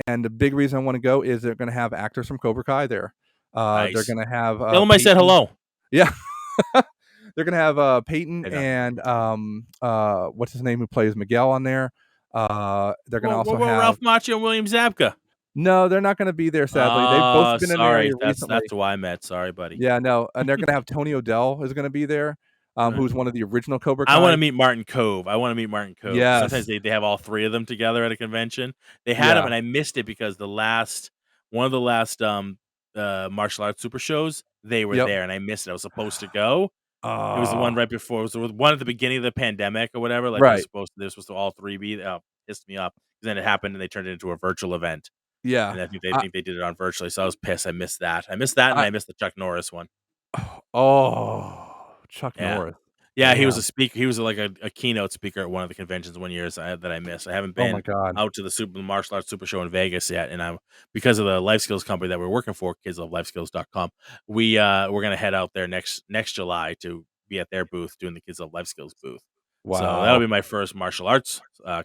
S3: and the big reason I wanna go is they're gonna have actors from Cobra Kai there. They're
S2: Nice.
S3: gonna have,
S2: Tell 'em I said
S3: Peyton.
S2: hello.
S3: Yeah. They're gonna have, Peyton
S2: I know.
S3: and, what's his name who plays Miguel on there. They're gonna
S2: What
S3: also
S2: about
S3: have
S2: Ralph Macchio and William Zabka?
S3: no, they're not gonna be there, sadly. They've both been in the
S2: Sorry.
S3: area
S2: That's
S3: recently.
S2: who I met. Sorry, buddy.
S3: Yeah, no, and they're gonna have Tony O'Dell is gonna be there,
S2: Alright.
S3: who's one of the original Cobra
S2: I wanna
S3: Kai.
S2: meet Martin Kove. I wanna meet Martin Kove because sometimes
S3: Yes.
S2: they have all 3 of them together at a convention. They had them
S3: Yeah.
S2: and I missed it because the last one of the last, martial arts super shows, they were
S3: Yep.
S2: there and I missed it. I was supposed to go. It was the one
S3: Ah,
S2: right before. It was the one at the beginning of the pandemic or whatever. Like
S3: right.
S2: they were supposed to all 3 be. Pissed me off. 'Cause then it happened and they turned it into a virtual event.
S3: Yeah.
S2: And I
S3: I
S2: think they did it on virtually. So I was pissed. I missed that. I missed that and
S3: I
S2: I missed the Chuck Norris one.
S3: oh, Chuck
S2: Yeah.
S3: Norris.
S2: Yeah, he was a
S3: Man.
S2: speaker. He was like a keynote speaker at one of the conventions one year that I missed. I haven't
S3: Oh my
S2: been
S3: god.
S2: out to the martial arts super show in Vegas yet, and I'm because of the life skills company that we're working for, kidsoflifeskills.com. We're gonna head out there next July to be at their booth doing the Kids of Life Skills booth. So that'll
S3: Wow.
S2: be my first martial arts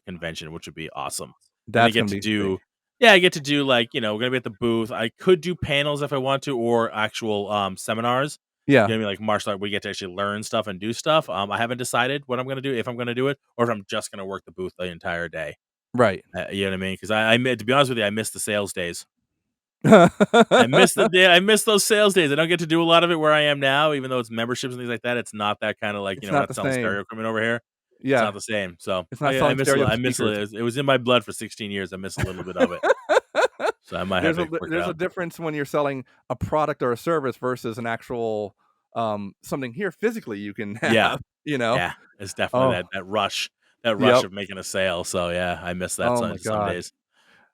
S2: convention, which would be awesome. And I
S3: That's
S2: get
S3: gonna
S2: to
S3: be sweet.
S2: do yeah, I get to do like we're gonna be at the booth. I could do panels if I want to, or actual seminars.
S3: Yeah,
S2: You know what I mean? Like martial art, we get to actually learn stuff and do stuff. I haven't decided what I'm gonna do, if I'm gonna do it, or if I'm just gonna work the booth the entire day.
S3: right.
S2: You know what I mean? Because to be honest with you, I miss the sales days. I miss those sales days. I don't get to do a lot of it where I am now, even though it's memberships and things like that. It's not that kind of like
S3: It's
S2: we're
S3: not
S2: not
S3: the
S2: selling
S3: same.
S2: stereo equipment over here. It's
S3: Yeah,
S2: not the same. So
S3: it's not selling stereo
S2: I miss
S3: speakers.
S2: it. It was in my blood for 16 years. I miss a little bit of it. So I might have to work it
S3: There's a
S2: out.
S3: difference when you're selling a product or a service versus an actual, something here physically you can
S2: Yeah.
S3: have, you know?
S2: Yeah. It's definitely
S3: Oh,
S2: that rush
S3: yep.
S2: of making a sale. So yeah, I miss that
S3: Oh my
S2: some
S3: god.
S2: days.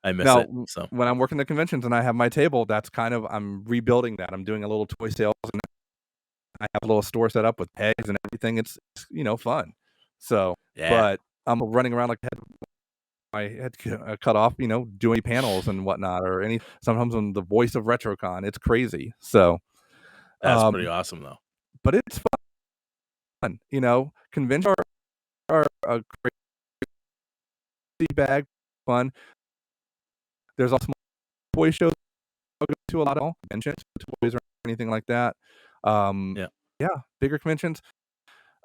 S2: I miss
S3: Now,
S2: it. So
S3: when I'm working the conventions and I have my table, that's kind of I'm rebuilding that. I'm doing a little toy sales and I have a little store set up with pegs and everything. It's fun. So,
S2: yeah.
S3: but I'm running around like my head cut off, doing panels and whatnot, or sometimes I'm the voice of RetroCon. It's crazy. So,
S2: That's pretty
S3: um,
S2: awesome though.
S3: but it's fun. Conventions are a crazy bag fun. There's also toy shows I go to a lot of conventions, toys or anything like that. Um,
S2: Yeah.
S3: yeah, bigger conventions.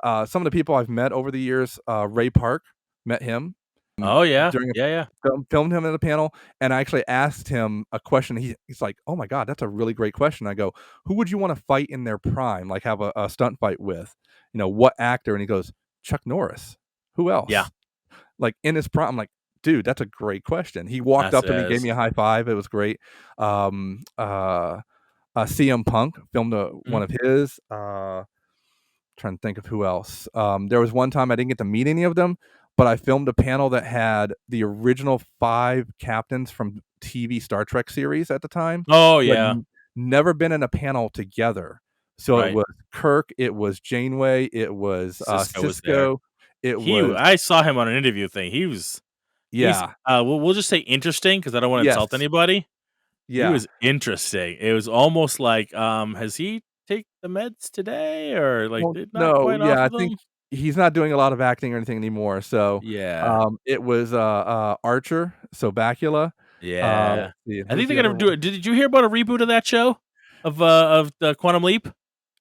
S3: Some of the people I've met over the years, Ray Park, met him
S2: Oh yeah.
S3: during a
S2: Yeah, yeah.
S3: filmed him at a panel, and I actually asked him a question. He's like, "Oh my god, that's a really great question." I go, "Who would you want to fight in their prime, like have a stunt fight with? What actor?" And he goes, "Chuck Norris. Who
S2: Yeah.
S3: else?" Like in his prime. I'm like, "Dude, that's a great question." He walked
S2: That's
S3: up to
S2: it
S3: me, gave
S2: is.
S3: me a high five. It was great. Um, uh, CM Punk filmed one
S2: Mhm.
S3: of his. Trying to think of who else. There was one time I didn't get to meet any of them, but I filmed a panel that had the original 5 captains from TV Star Trek series at the time
S2: Oh
S3: who had
S2: yeah.
S3: never been in a panel together. So it
S2: Right.
S3: was Kirk, it was Janeway, it was,
S2: Cisco was there.
S3: Cisco, it was
S2: I saw him on an interview thing. He's
S3: yeah.
S2: we'll just say interesting because I don't want to insult
S3: Yes.
S2: anybody. He
S3: Yeah.
S2: was interesting. It was almost like, has he take the meds today or like
S3: Well,
S2: they're not
S3: no,
S2: quite off
S3: yeah, I
S2: of
S3: think
S2: them?
S3: he's not doing a lot of acting or anything anymore, so,
S2: Yeah.
S3: it was, Archer, so Bakula,
S2: Yeah.
S3: let's see, and
S2: I
S3: who's
S2: think they're
S3: the other
S2: gonna do
S3: one?
S2: it. Did you hear about a reboot of that show? Of the Quantum Leap?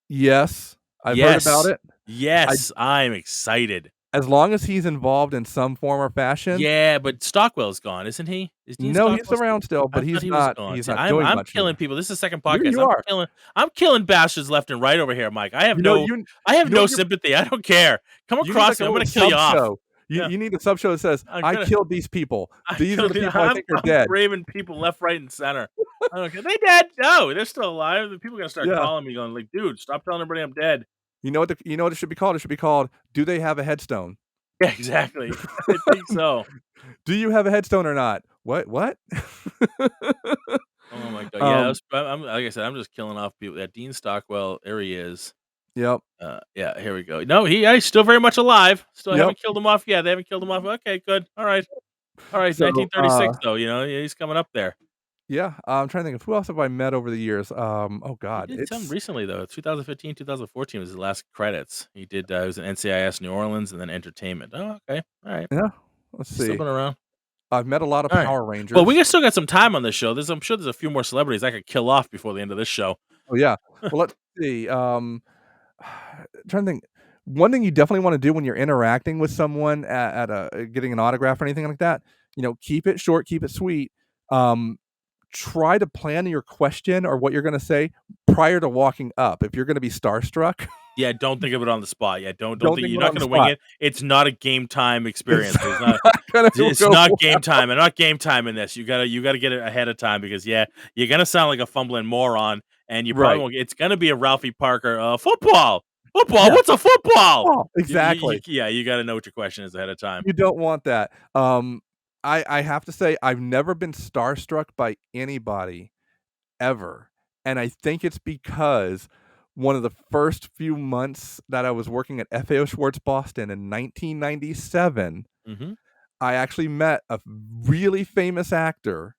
S3: Yes, I've heard about
S2: Yes.
S3: it. I
S2: Yes, I'm excited.
S3: as long as he's involved in some form or fashion.
S2: Yeah, but Stockwell's gone, isn't he? Is Dean
S3: No, he's
S2: Stockwell still?
S3: around still,
S2: I
S3: but
S2: thought
S3: he's
S2: he was
S3: not
S2: gone.
S3: he's
S2: See,
S3: not doing
S2: I'm
S3: much
S2: killing
S3: anymore.
S2: people. This is the second
S3: You
S2: podcast.
S3: are.
S2: I'm killing bastards left and right over here, Mike. I have
S3: You know,
S2: no I have no
S3: what you're
S2: sympathy. I don't care. Come
S3: you need
S2: across
S3: like a
S2: me. I'm
S3: little
S2: gonna kill you
S3: sub
S2: off.
S3: show.
S2: Yeah.
S3: You need a sub show that says,
S2: I'm
S3: "I
S2: gonna
S3: killed these people.
S2: I
S3: These are
S2: killed
S3: the
S2: you.
S3: people I think are
S2: I'm
S3: dead."
S2: braving people left, right, and center. I don't care. They dead? No, they're still alive. The people are gonna start
S3: Yeah.
S2: calling me, going like, "Dude, stop telling everybody I'm dead."
S3: You know what it should be called? It should be called, "Do they have a headstone?
S2: Yeah, exactly. I think so.
S3: Do you have a headstone or not?" What?
S2: Oh my god. Yeah,
S3: Um,
S2: I'm like I said, I'm just killing off people. That Dean Stockwell, there he is.
S3: yep,
S2: Yeah, here we go. No, he's still very much alive. Still
S3: yep.
S2: haven't killed him off yet. They haven't killed him off. Okay, good. All right. All right.
S3: So,
S2: 1936 though, yeah, he's coming up there.
S3: yeah, I'm trying to think of who else have I met over the years. Oh
S2: He
S3: god,
S2: did some
S3: it's
S2: recently though. 2015, 2014 was his last credits. He did he was in NCIS New Orleans and then Entertainment. Oh, okay. All right.
S3: yeah, let's
S2: He's still
S3: see.
S2: been around.
S3: I've met a lot of
S2: All right.
S3: Power
S2: Well, we
S3: Rangers.
S2: still got some time on this show. I'm sure there's a few more celebrities I could kill off before the end of this show.
S3: Oh, yeah. Well, let's see, trying to think. One thing you definitely wanna do when you're interacting with someone at a getting an autograph or anything like that, keep it short, keep it sweet. Um, Try to plan your question or what you're gonna say prior to walking up. If you're gonna be starstruck,
S2: Yeah, don't think of it on the spot. Yeah, don't
S3: don't
S2: think
S3: think
S2: you're
S3: of it
S2: not
S3: on the
S2: gonna wing
S3: spot.
S2: it. It's not a game time
S3: It's
S2: experience.
S3: not gonna
S2: It's
S3: go
S2: not
S3: well.
S2: game time. I'm not game timing this. You gotta get it ahead of time because yeah, you're gonna sound like a fumbling moron, and you probably
S3: Right.
S2: won't. It's gonna be a Ralphie Parker football. Football.
S3: Yeah.
S2: What's a football?
S3: Oh, exactly.
S2: Yeah, you gotta know what your question is ahead of time.
S3: You don't want that. I have to say I've never been starstruck by anybody ever, and I think it's because one of the first few months that I was working at FAO Schwartz Boston in 1997,
S2: Hmm.
S3: I actually met a really famous actor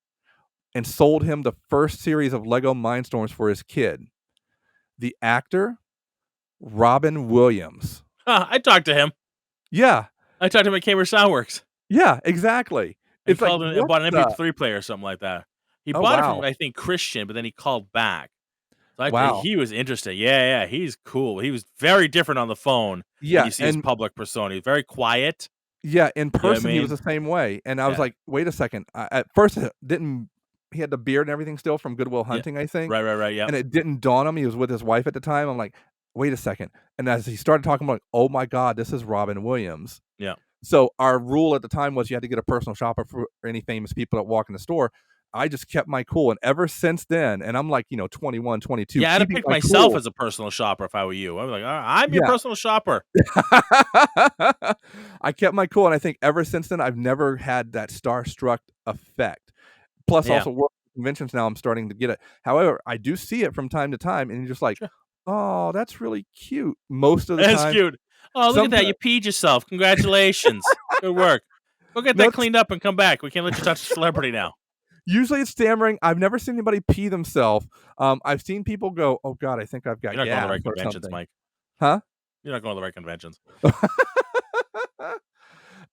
S3: and sold him the first series of Lego Mindstorms for his kid. The actor, Robin Williams.
S2: I talked to him.
S3: Yeah,
S2: I talked to him at Cambridge Soundworks.
S3: yeah, exactly.
S2: He
S3: It's like,
S2: called and
S3: what
S2: bought an
S3: the
S2: MP3 player or something like that. He
S3: Oh,
S2: bought it from
S3: wow.
S2: I think Christian, but then he called back. So
S3: Wow.
S2: he was interested. Yeah, he's cool. He was very different on the phone than
S3: Yeah,
S2: you see his
S3: and
S2: public persona. He's very quiet.
S3: yeah, in
S2: You know what I
S3: person, he was
S2: mean?
S3: the same way, and I was
S2: Yeah,
S3: like, "Wait a second." At first, it didn't he had the beard and everything still from Good Will
S2: yeah.
S3: Hunting, I think,
S2: Right. Yep.
S3: and it didn't dawn on me he was with his wife at the time. I'm like, "Wait a second," and as he started talking, I'm like, "Oh my god, this is Robin Williams."
S2: Yeah.
S3: So, our rule at the time was you had to get a personal shopper for any famous people that walk in the store. I just kept my cool, and ever since then and I'm like, 21, 22,
S2: Yeah, I had to
S3: keeping
S2: pick
S3: my
S2: myself
S3: cool.
S2: as a personal shopper if I were you. I was like, I'm your
S3: Yeah.
S2: personal shopper.
S3: I kept my cool, and I think ever since then, I've never had that starstruck effect. Plus,
S2: Yeah.
S3: also working at conventions now, I'm starting to get it. However, I do see it from time to time, and you're just like,
S2: Sure.
S3: "Oh, that's really cute." Most of the
S2: That's
S3: time,
S2: cute. Oh, look at that. You
S3: sometimes
S2: peed yourself. Congratulations. Good work. Go get
S3: no,
S2: that cleaned up and come back. We can't let you touch a celebrity now.
S3: usually it's stammering. I've never seen anybody pee themselves. I've seen people go, "Oh god, I think I've got
S2: You're not going to the
S3: gas,"
S2: right
S3: or
S2: conventions,
S3: something.
S2: Mike.
S3: Huh?
S2: You're not going to the right conventions.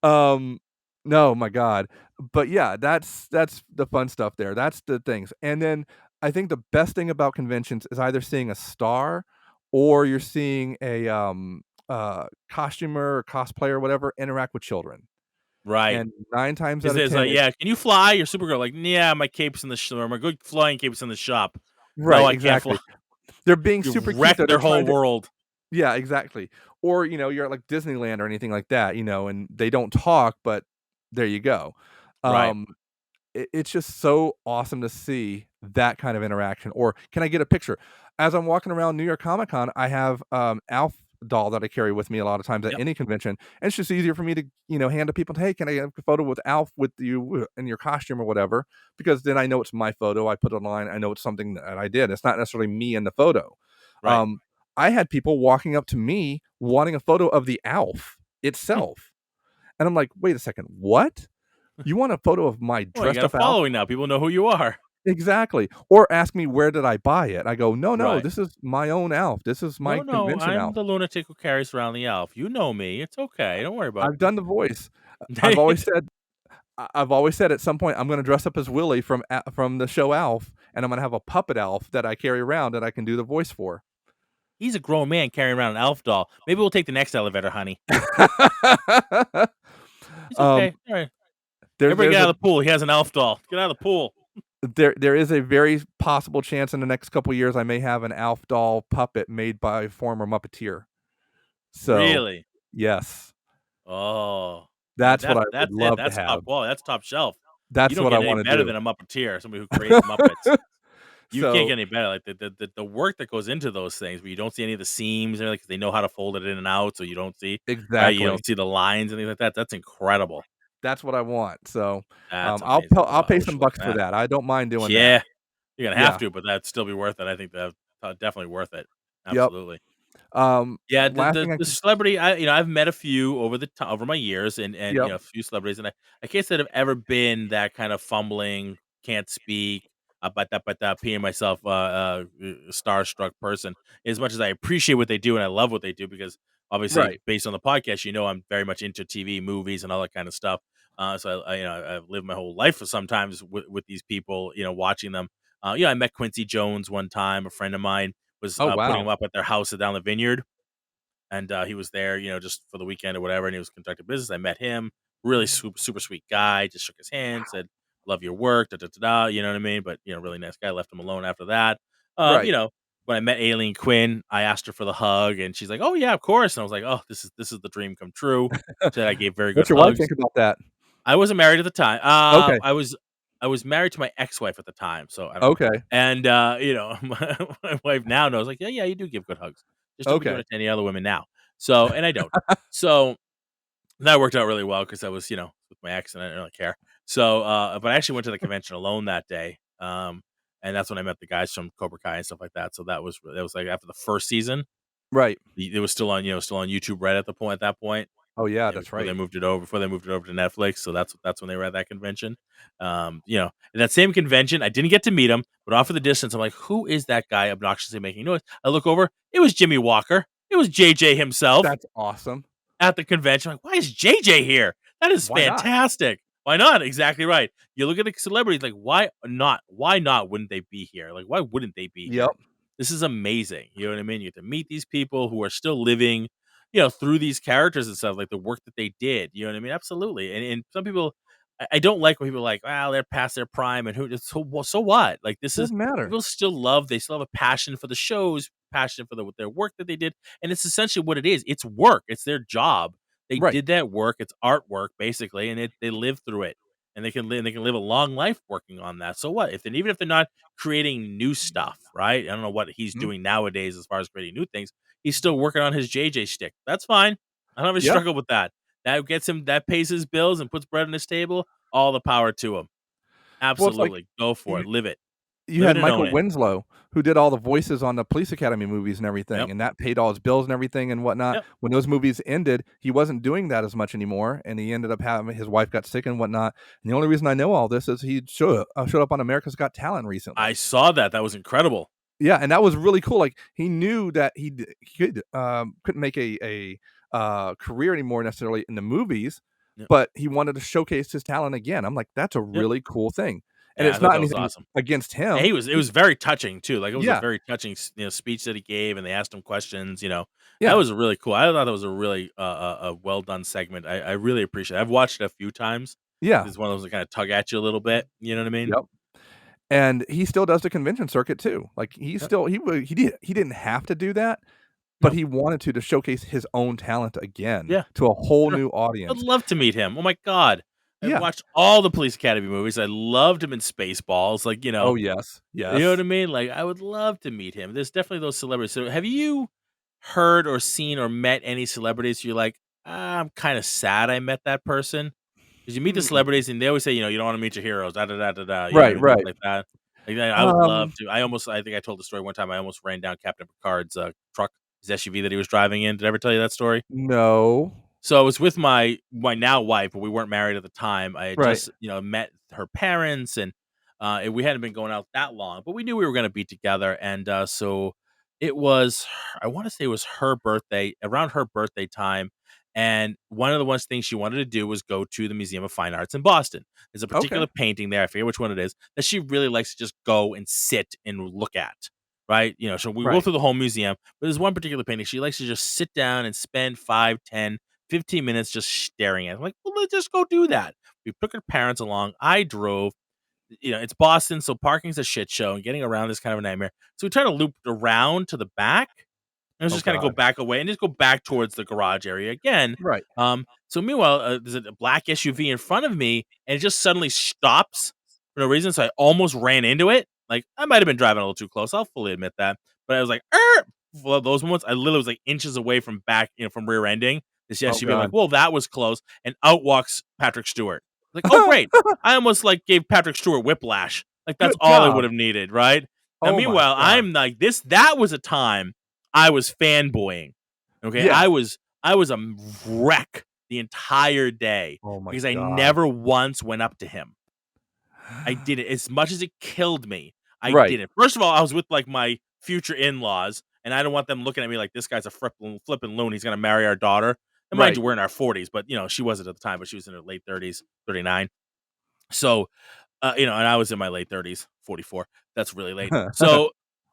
S3: Um, no, my god. But yeah, that's the fun stuff there. That's the things. And then I think the best thing about conventions is either seeing a star or you're seeing a costumer or cosplayer or whatever interact with children.
S2: Right.
S3: And 9 times
S2: Is
S3: out of
S2: it's
S3: 10
S2: like, yeah, can you fly? You're Supergirl. Like, yeah, my cape's in the or my good flying cape's in the shop. No,
S3: right,
S2: I can't fly.
S3: exactly. They're being
S2: You
S3: super cute
S2: wrecked
S3: though.
S2: their
S3: They're
S2: whole
S3: trying to
S2: world.
S3: Yeah, exactly. Or, you're at like Disneyland or anything like that, and they don't talk, but there you go.
S2: Right.
S3: Um it's just so awesome to see that kind of interaction. Or can I get a picture? As I'm walking around New York Comic Con, I have Alf doll that I carry with me a lot of times at
S2: Yep.
S3: any convention. And it's just easier for me to, hand to people, hey, can I get a photo with Alf with you in your costume or whatever? Because then I know it's my photo. I put it online. I know it's something that I did. It's not necessarily me in the photo.
S2: Right.
S3: I had people walking up to me wanting a photo of the Alf itself. And I'm like, wait a second, what? You want a photo of my
S2: Well, you
S3: dressed
S2: got a
S3: up Alf?
S2: following now. People know who you are.
S3: Exactly. Or ask me where did I buy it? I go, "No,
S2: Right.
S3: this is my own Alf. This is my
S2: No,
S3: convention
S2: I'm
S3: Alf.
S2: the lunatic who carries around the elf. You know me. It's okay. Don't worry about
S3: I've done the voice." I've always
S2: it.
S3: said I've always said at some point I'm gonna dress up as Willie from the show Alf, and I'm gonna have a puppet Alf that I carry around that I can do the voice for.
S2: He's a grown man carrying around an elf doll. Maybe we'll take the next elevator, honey." It's
S3: um,
S2: okay. All right.
S3: there,
S2: Everybody
S3: there's
S2: get
S3: a
S2: out of the pool. He has an elf doll. Get out of the pool.
S3: there is a very possible chance in the next couple years I may have an Alf doll puppet made by a former Muppeteer. So,
S2: Really?
S3: yes,
S2: Oh, man,
S3: that's what I would
S2: that's it.
S3: love to
S2: That's top
S3: have.
S2: quality. That's top shelf. You
S3: That's
S2: don't
S3: what I
S2: get any
S3: wanna
S2: better
S3: do.
S2: than a Muppeteer, somebody who creates Muppets. You can't
S3: So
S2: get any better. Like the work that goes into those things, where you don't see any of the seams, and because they know how to fold it in and out, so you don't see right. You
S3: exactly.
S2: don't see the lines and things like that. That's incredible.
S3: That's what I want. So,
S2: That's amazing.
S3: I'll
S2: I
S3: pay
S2: wish
S3: some
S2: you luck
S3: bucks
S2: on
S3: for
S2: that.
S3: that. I don't mind doing that.
S2: Yeah, you're gonna have
S3: Yeah.
S2: to, but that'd still be worth it. I think that definitely worth it.
S3: Yep.
S2: Absolutely. Yeah, the
S3: Last
S2: the
S3: thing I
S2: the
S3: can
S2: celebrity, I've met a few over my years, and
S3: Yep.
S2: a few celebrities, and I can't say that I've ever been that kind of fumbling, can't speak, but peeing myself, starstruck person. As much as I appreciate what they do and I love what they do, because obviously
S3: Right.
S2: based on the podcast, I'm very much into TV, movies, and all that kind of stuff. So I've lived my whole life sometimes with these people, watching them. I met Quincy Jones one time. A friend of mine was
S3: Oh,
S2: putting him
S3: wow.
S2: up at their house down the vineyard, and he was there, just for the weekend or whatever, and he was conducting business. I met him, really super sweet guy. Just shook his hand, said, "Love your work," da da da da. You know what I mean? But really nice guy. Left him alone after that. Um,
S3: Right.
S2: you know, when I met Aileen Quinn, I asked her for the hug, and she's like, "Oh yeah, of course." And I was like, "Oh, this is the dream come true." Said I gave very good
S3: What's your wife
S2: hugs.
S3: think about that?
S2: I wasn't married at the time.
S3: Okay.
S2: I was married to my ex-wife at the time, so I don't know.
S3: Okay.
S2: And my wife now knows, like, yeah, you do give good hugs. Just don't be doing
S3: Okay.
S2: it to any other women now. So, and I don't. So that worked out really well because I was, with my ex and I didn't really care. So, but I actually went to the convention alone that day. And that's when I met the guys from Cobra Kai and stuff like that. So that was like after the first season.
S3: Right.
S2: It was still on YouTube right at that point.
S3: Oh, yeah,
S2: Yeah,
S3: that's
S2: before they
S3: right.
S2: moved it over to Netflix, so that's when they were at that convention. In that same convention, I didn't get to meet him, but off of the distance, I'm like, "Who is that guy obnoxiously making noise?" I look over, it was Jimmy Walker. It was JJ himself
S3: That's awesome.
S2: at the convention. I'm like, "Why is JJ here? That is
S3: Why not?
S2: fantastic." Why not? Exactly right. You look at the celebrities, like, why not? Why not wouldn't they be here? Like, why wouldn't they be
S3: Yep.
S2: here? This is amazing. You know what I mean? You get to meet these people who are still living, through these characters and stuff, like the work that they did. You know what I mean? Absolutely. And some people, I don't like when people are like, "Well, they're past their prime," and so what? Like, this is
S3: Doesn't matter.
S2: people they still have a passion for the shows, passion for their work that they did, and it's essentially what it is. It's work. It's their job. They
S3: Right.
S2: did that work. It's artwork basically, and they live through it, and they can live a long life working on that. So what? Even if they're not creating new stuff, right? I don't know what he's
S3: Mhm.
S2: doing nowadays as far as creating new things. He's still working on his JJ stick. That's fine. I don't have a
S3: Yeah.
S2: struggle with that. That pays his bills and puts bread on his table. All the power to him.
S3: Well, it's like
S2: Absolutely. Go for
S3: you
S2: it. Live it.
S3: you
S2: Live
S3: had
S2: it and own
S3: Michael
S2: it.
S3: Winslow, who did all the voices on the Police Academy movies and everything,
S2: Yep.
S3: and that paid all his bills and everything and whatnot.
S2: Yep.
S3: When those movies ended, he wasn't doing that as much anymore, and he ended up having his wife got sick and whatnot. And the only reason I know all this is he showed up on America's Got Talent
S2: I
S3: recently.
S2: saw that. That was incredible.
S3: Yeah, and that was really cool. Like he knew that he couldn't make a career anymore necessarily in the movies,
S2: Yep.
S3: but he wanted to showcase his talent again. I'm like, that's a
S2: Yep.
S3: really cool thing, and
S2: Yeah, I
S3: it's
S2: thought
S3: not
S2: that was
S3: anything
S2: awesome.
S3: against
S2: And
S3: him.
S2: it was very touching too. Like, it was a
S3: Yeah,
S2: very touching, speech that he gave, and they asked him questions. That
S3: yeah,
S2: was really cool. I thought that was a really a well done segment. I really appreciate it. I've watched it a few times.
S3: yeah,
S2: It's one of those that kind of tug at you a little bit. You know what I mean?
S3: yep. And he still does the convention circuit too. Like
S2: Yep.
S3: he didn't have to do that, but
S2: No.
S3: he wanted to showcase his own talent again
S2: Yeah.
S3: to a whole
S2: Sure.
S3: new
S2: I'd
S3: audience.
S2: love to meet him. Oh my god. I've
S3: Yeah.
S2: watched all the Police Academy movies. I loved him in Spaceballs. Like,
S3: Oh yes,
S2: you know what
S3: yes.
S2: I mean? Like, I would love to meet him. There's definitely those celebrities. So, have you heard or seen or met any celebrities you're like, I'm kind of sad I met that person? Because you meet the
S3: Hmm.
S2: celebrities and they always say, you don't want to meet your heroes, da da da da da. You know what
S3: Right,
S2: I mean? Things
S3: right.
S2: like that. Like, I would love
S3: Um,
S2: to. I think I told the story one time. I almost ran down Captain Picard's truck, his SUV that he was driving in. Did I ever tell you that story?
S3: no.
S2: So I was with my now wife, but we weren't married at the time. I had
S3: Right.
S2: just, met her parents, and we hadn't been going out that long, but we knew we were going to be together. And so it was, I want to say it was her birthday, around her birthday time. And one of the one things she wanted to do was go to the Museum of Fine Arts in Boston. There's a
S3: Okay.
S2: particular painting there, I forget which one it is, that she really likes to just go and sit and look at. right? So we go
S3: Right.
S2: through the whole museum, but there's one particular painting she likes to just sit down and spend 5, 10, 15 minutes just staring at. I'm like, well, let's just go do that. We took her parents along. I drove. It's Boston, so parking's a shit show, and getting around is kind of a nightmare. So we try to loop around to the back, and
S3: Oh
S2: just kind of go
S3: God.
S2: back away and just go back towards the garage area again.
S3: Right.
S2: So meanwhile, there's a black SUV in front of me, and it just suddenly stops for no reason. So I almost ran into it. Like, I might have been driving a little too close. I'll fully admit that. But I was like, well, those moments, I literally was like inches away from back, from rear ending this
S3: Oh
S2: SUV. I'm like,
S3: God.
S2: well, that was close. And out walks Patrick Stewart. Like, oh, great. I almost like gave Patrick Stewart whiplash. Like, that's
S3: Good
S2: all I
S3: job.
S2: would have needed, right? Now,
S3: Oh my
S2: meanwhile,
S3: God.
S2: I'm like, that was a time I was fanboying. Okay.
S3: Yeah.
S2: I was a wreck the entire day
S3: Oh my
S2: because I
S3: God.
S2: never once went up to him. I did it as much as it killed me. I
S3: Right.
S2: did it. First of all, I was with like my future in-laws, and I don't want them looking at me like this guy's a flipping loon. He's gonna marry our daughter. And mind
S3: Right.
S2: you, we're in our 40s, but she wasn't at the time, but she was in her late 30s, 39. So, and I was in my late 30s, 44. That's really late. So,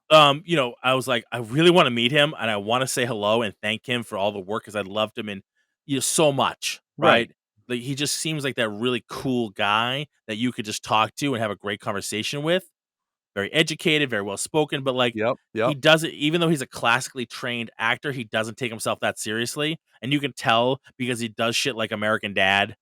S2: I was like, I really want to meet him, and I want to say hello and thank him for all the work because I loved him and so much,
S3: Right.
S2: right? Like, he just seems like that really cool guy that you could just talk to and have a great conversation with. Very educated, very well spoken, but like
S3: Yep.
S2: he
S3: Yep.
S2: doesn't, even though he's a classically trained actor, he doesn't take himself that seriously, and you can tell because he does shit like American Dad and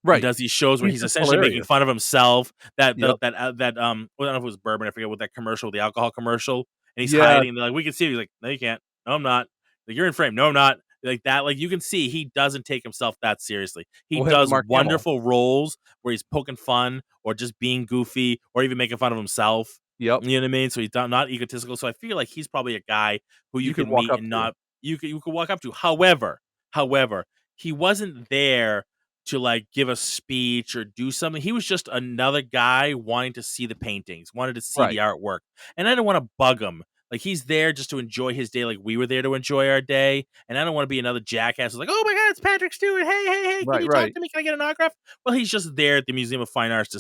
S3: Right.
S2: does these shows where
S3: He's
S2: he's
S3: just
S2: essentially making
S3: hilarious.
S2: fun of himself. That
S3: Yep.
S2: well, I don't know if it was bourbon. I forget what that commercial, the alcohol commercial, and he's
S3: Yeah.
S2: hiding. They're like, we can see it. He's like, no, you can't. No, I'm not. Like, you're in frame. No, I'm not. Like that. Like, you can see he doesn't take himself that seriously. He
S3: Well, him and
S2: does
S3: Mark Hamill.
S2: wonderful roles where he's poking fun or just being goofy or even making fun of himself.
S3: Yep.
S2: You know what I mean? So he's not egotistical. So I feel like he's probably a guy who you
S3: You could
S2: can
S3: walk
S2: meet
S3: up
S2: and
S3: to.
S2: not you could walk up to. However, he wasn't there to like give a speech or do something. He was just another guy wanting to see the paintings, wanted to see the
S3: Right.
S2: artwork. And I don't want to bug him. Like, he's there just to enjoy his day like we were there to enjoy our day. And I don't want to be another jackass who's like, oh my God, it's Patrick Stewart. Hey, can
S3: Right.
S2: you talk
S3: Right.
S2: to me? Can I get an autograph? Well, he's just there at the Museum of Fine Arts to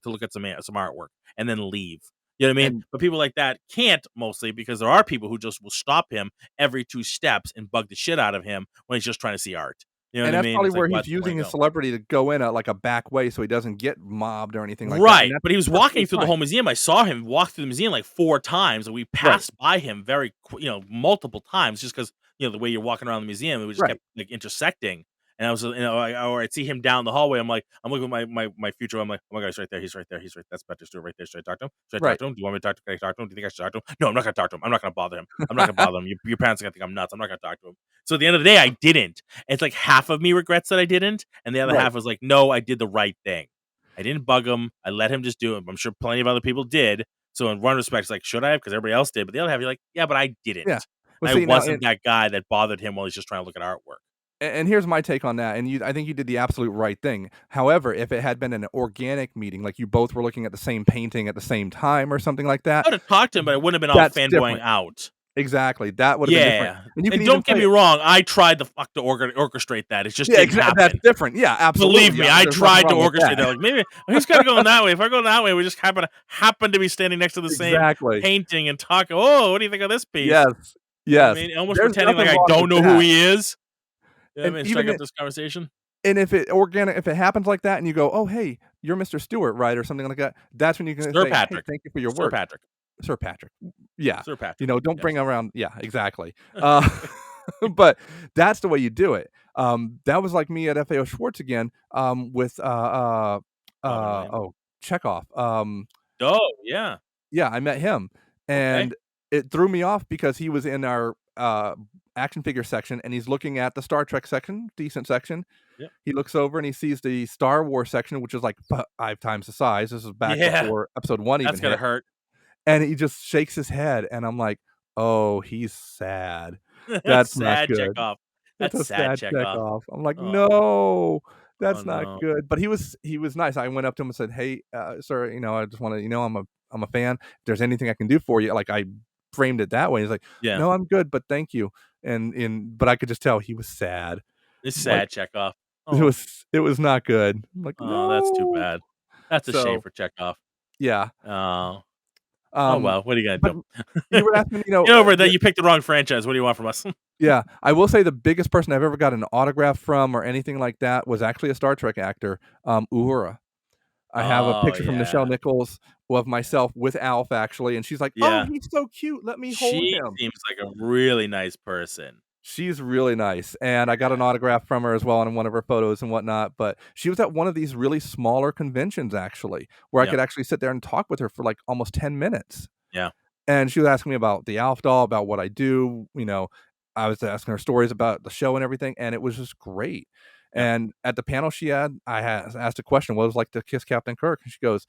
S2: look at some artwork and then leave. You know what I mean?
S3: And
S2: But people like that can't, mostly because there are people who just will stop him every 2 steps and bug the shit out of him when he's just trying to see art. You know what
S3: and
S2: I
S3: that's
S2: mean?
S3: probably
S2: It's like,
S3: where
S2: well,
S3: he's
S2: that's the way
S3: using
S2: to
S3: his
S2: go.
S3: celebrity to go in like a back way so he doesn't get mobbed or anything like that. And
S2: Right,
S3: that's
S2: but he was
S3: perfectly
S2: walking through the
S3: fine.
S2: whole museum. I saw him walk through the museum like 4 times, and we
S3: Right.
S2: passed by him very multiple times just because the way you're walking around the museum, we just
S3: Right.
S2: kept, like, intersecting, and I was, or I'd see him down the hallway. I'm like, I'm looking at my future. I'm like, "Oh my God, he's right there. He's right there. He's right. That's Patrick Stewart right there. Should I talk to him? Should I talk
S3: Right.
S2: to him? Do you want me to talk to Can I talk to him? Do you think I should talk to him? No, I'm not gonna talk to him. I'm not gonna bother him. I'm not gonna bother him. Your parents are gonna think I'm nuts. I'm not gonna talk to him." So at the end of the day, I didn't. It's like half of me regrets that I didn't, and the other
S3: Right.
S2: half was like, no, I did the right thing. I didn't bug him. I let him just do it. I'm sure plenty of other people did. So in one respect, it's like, should I have? Because everybody else did. But the other half, you're like, yeah, but I didn't.
S3: Yeah. Well,
S2: I
S3: see now,
S2: wasn't that guy that bothered him while he's just trying to look at artwork.
S3: and here's my take on that. And I think you did the absolute right thing. However, if it had been an organic meeting, like you both were looking at the same painting at the same time or something like that,
S2: I would have talked to him, but I wouldn't have been all
S3: that's
S2: fanboying
S3: different.
S2: out.
S3: Exactly. That would have been different.
S2: Yeah.
S3: And you can
S2: And
S3: even
S2: don't get
S3: say
S2: me
S3: it.
S2: wrong, I tried to orchestrate that. It just
S3: Yeah,
S2: didn't
S3: that's
S2: happen.
S3: different. Yeah, absolutely.
S2: Believe me,
S3: Yeah,
S2: I
S3: there's nothing
S2: tried to
S3: wrong with
S2: orchestrate
S3: that.
S2: that. Like, maybe he's got to go that way. If I go that way, we just happen to be standing next to the same
S3: Exactly.
S2: painting and talking. Oh, what do you think of this piece?
S3: Yes.
S2: You know what
S3: Yes.
S2: I mean? Almost
S3: There's
S2: pretending like
S3: nothing
S2: I
S3: wrong
S2: don't
S3: with
S2: know who
S3: that.
S2: he is. You know what I
S3: And
S2: mean?
S3: even
S2: Strike up this conversation.
S3: And if it happens like that and you go, "Oh, hey, you're Mr. Stewart, right?" or something like that, that's when you can
S2: Sir
S3: say, "Hey,
S2: Patrick.
S3: thank you for your
S2: Sir
S3: work."
S2: Patrick.
S3: Sir Patrick. Yeah.
S2: Sir Patrick.
S3: Don't bring
S2: Yes.
S3: around yeah, exactly. But that's the way you do it. That was like me at FAO Schwartz again, with,
S2: Robin Williams.
S3: Chekhov.
S2: Oh, yeah.
S3: Yeah, I met him,
S2: Okay.
S3: and it threw me off because he was in our, action figure section, and he's looking at the Star Trek section, decent section.
S2: Yep.
S3: He looks over and he sees the Star Wars section, which is like 5 times the size. This is back
S2: Yeah.
S3: before episode 1 even
S2: That's gonna
S3: hit,
S2: hurt.
S3: and he just shakes his head, and I'm like, "Oh, he's sad. That's not
S2: Sad
S3: good.
S2: Chekhov.
S3: That's
S2: That's
S3: a
S2: sad
S3: sad
S2: Chekhov.
S3: checkoff." I'm like,
S2: Oh,
S3: "No,
S2: oh
S3: that's not
S2: no.
S3: good." But he was nice. I went up to him and said, "Hey, sir, I just wanna I'm a fan. If there's anything I can do for you," like, I framed it that way. He's like,
S2: Yeah.
S3: "No, I'm good, but thank you." But I could just tell he was sad.
S2: It's
S3: Like,
S2: sad Chekhov.
S3: it
S2: Oh.
S3: was not good. I'm like,
S2: Oh, that's too
S3: "No."
S2: bad. That's a shame
S3: So,
S2: for Chekhov.
S3: yeah.
S2: Oh. Oh well, what are you
S3: But
S2: gonna do?
S3: you were asking,
S2: Get over that. You picked the wrong franchise. What do you want from us?
S3: yeah, I will say the biggest person I've ever got an autograph from or anything like that was actually a Star Trek actor, Uhura. I have a
S2: Oh
S3: picture from Nichelle
S2: yeah,
S3: Nichols of myself with Alf actually, and she's like, "Oh,
S2: yeah.
S3: he's so cute. Let me hold
S2: She
S3: him."
S2: seems like a really nice person.
S3: She's really nice, and I got an
S2: Yeah,
S3: autograph from her as well on one of her photos and whatnot, but she was at one of these really smaller conventions actually, where I
S2: yeah,
S3: could actually sit there and talk with her for, like, almost 10 minutes.
S2: yeah,
S3: And she was asking me about the Alf doll, about what I do, I was asking her stories about the show and everything, and it was just great.
S2: yeah.
S3: And at the panel she had, I had asked a question, "What was it like to kiss Captain Kirk?" And she goes,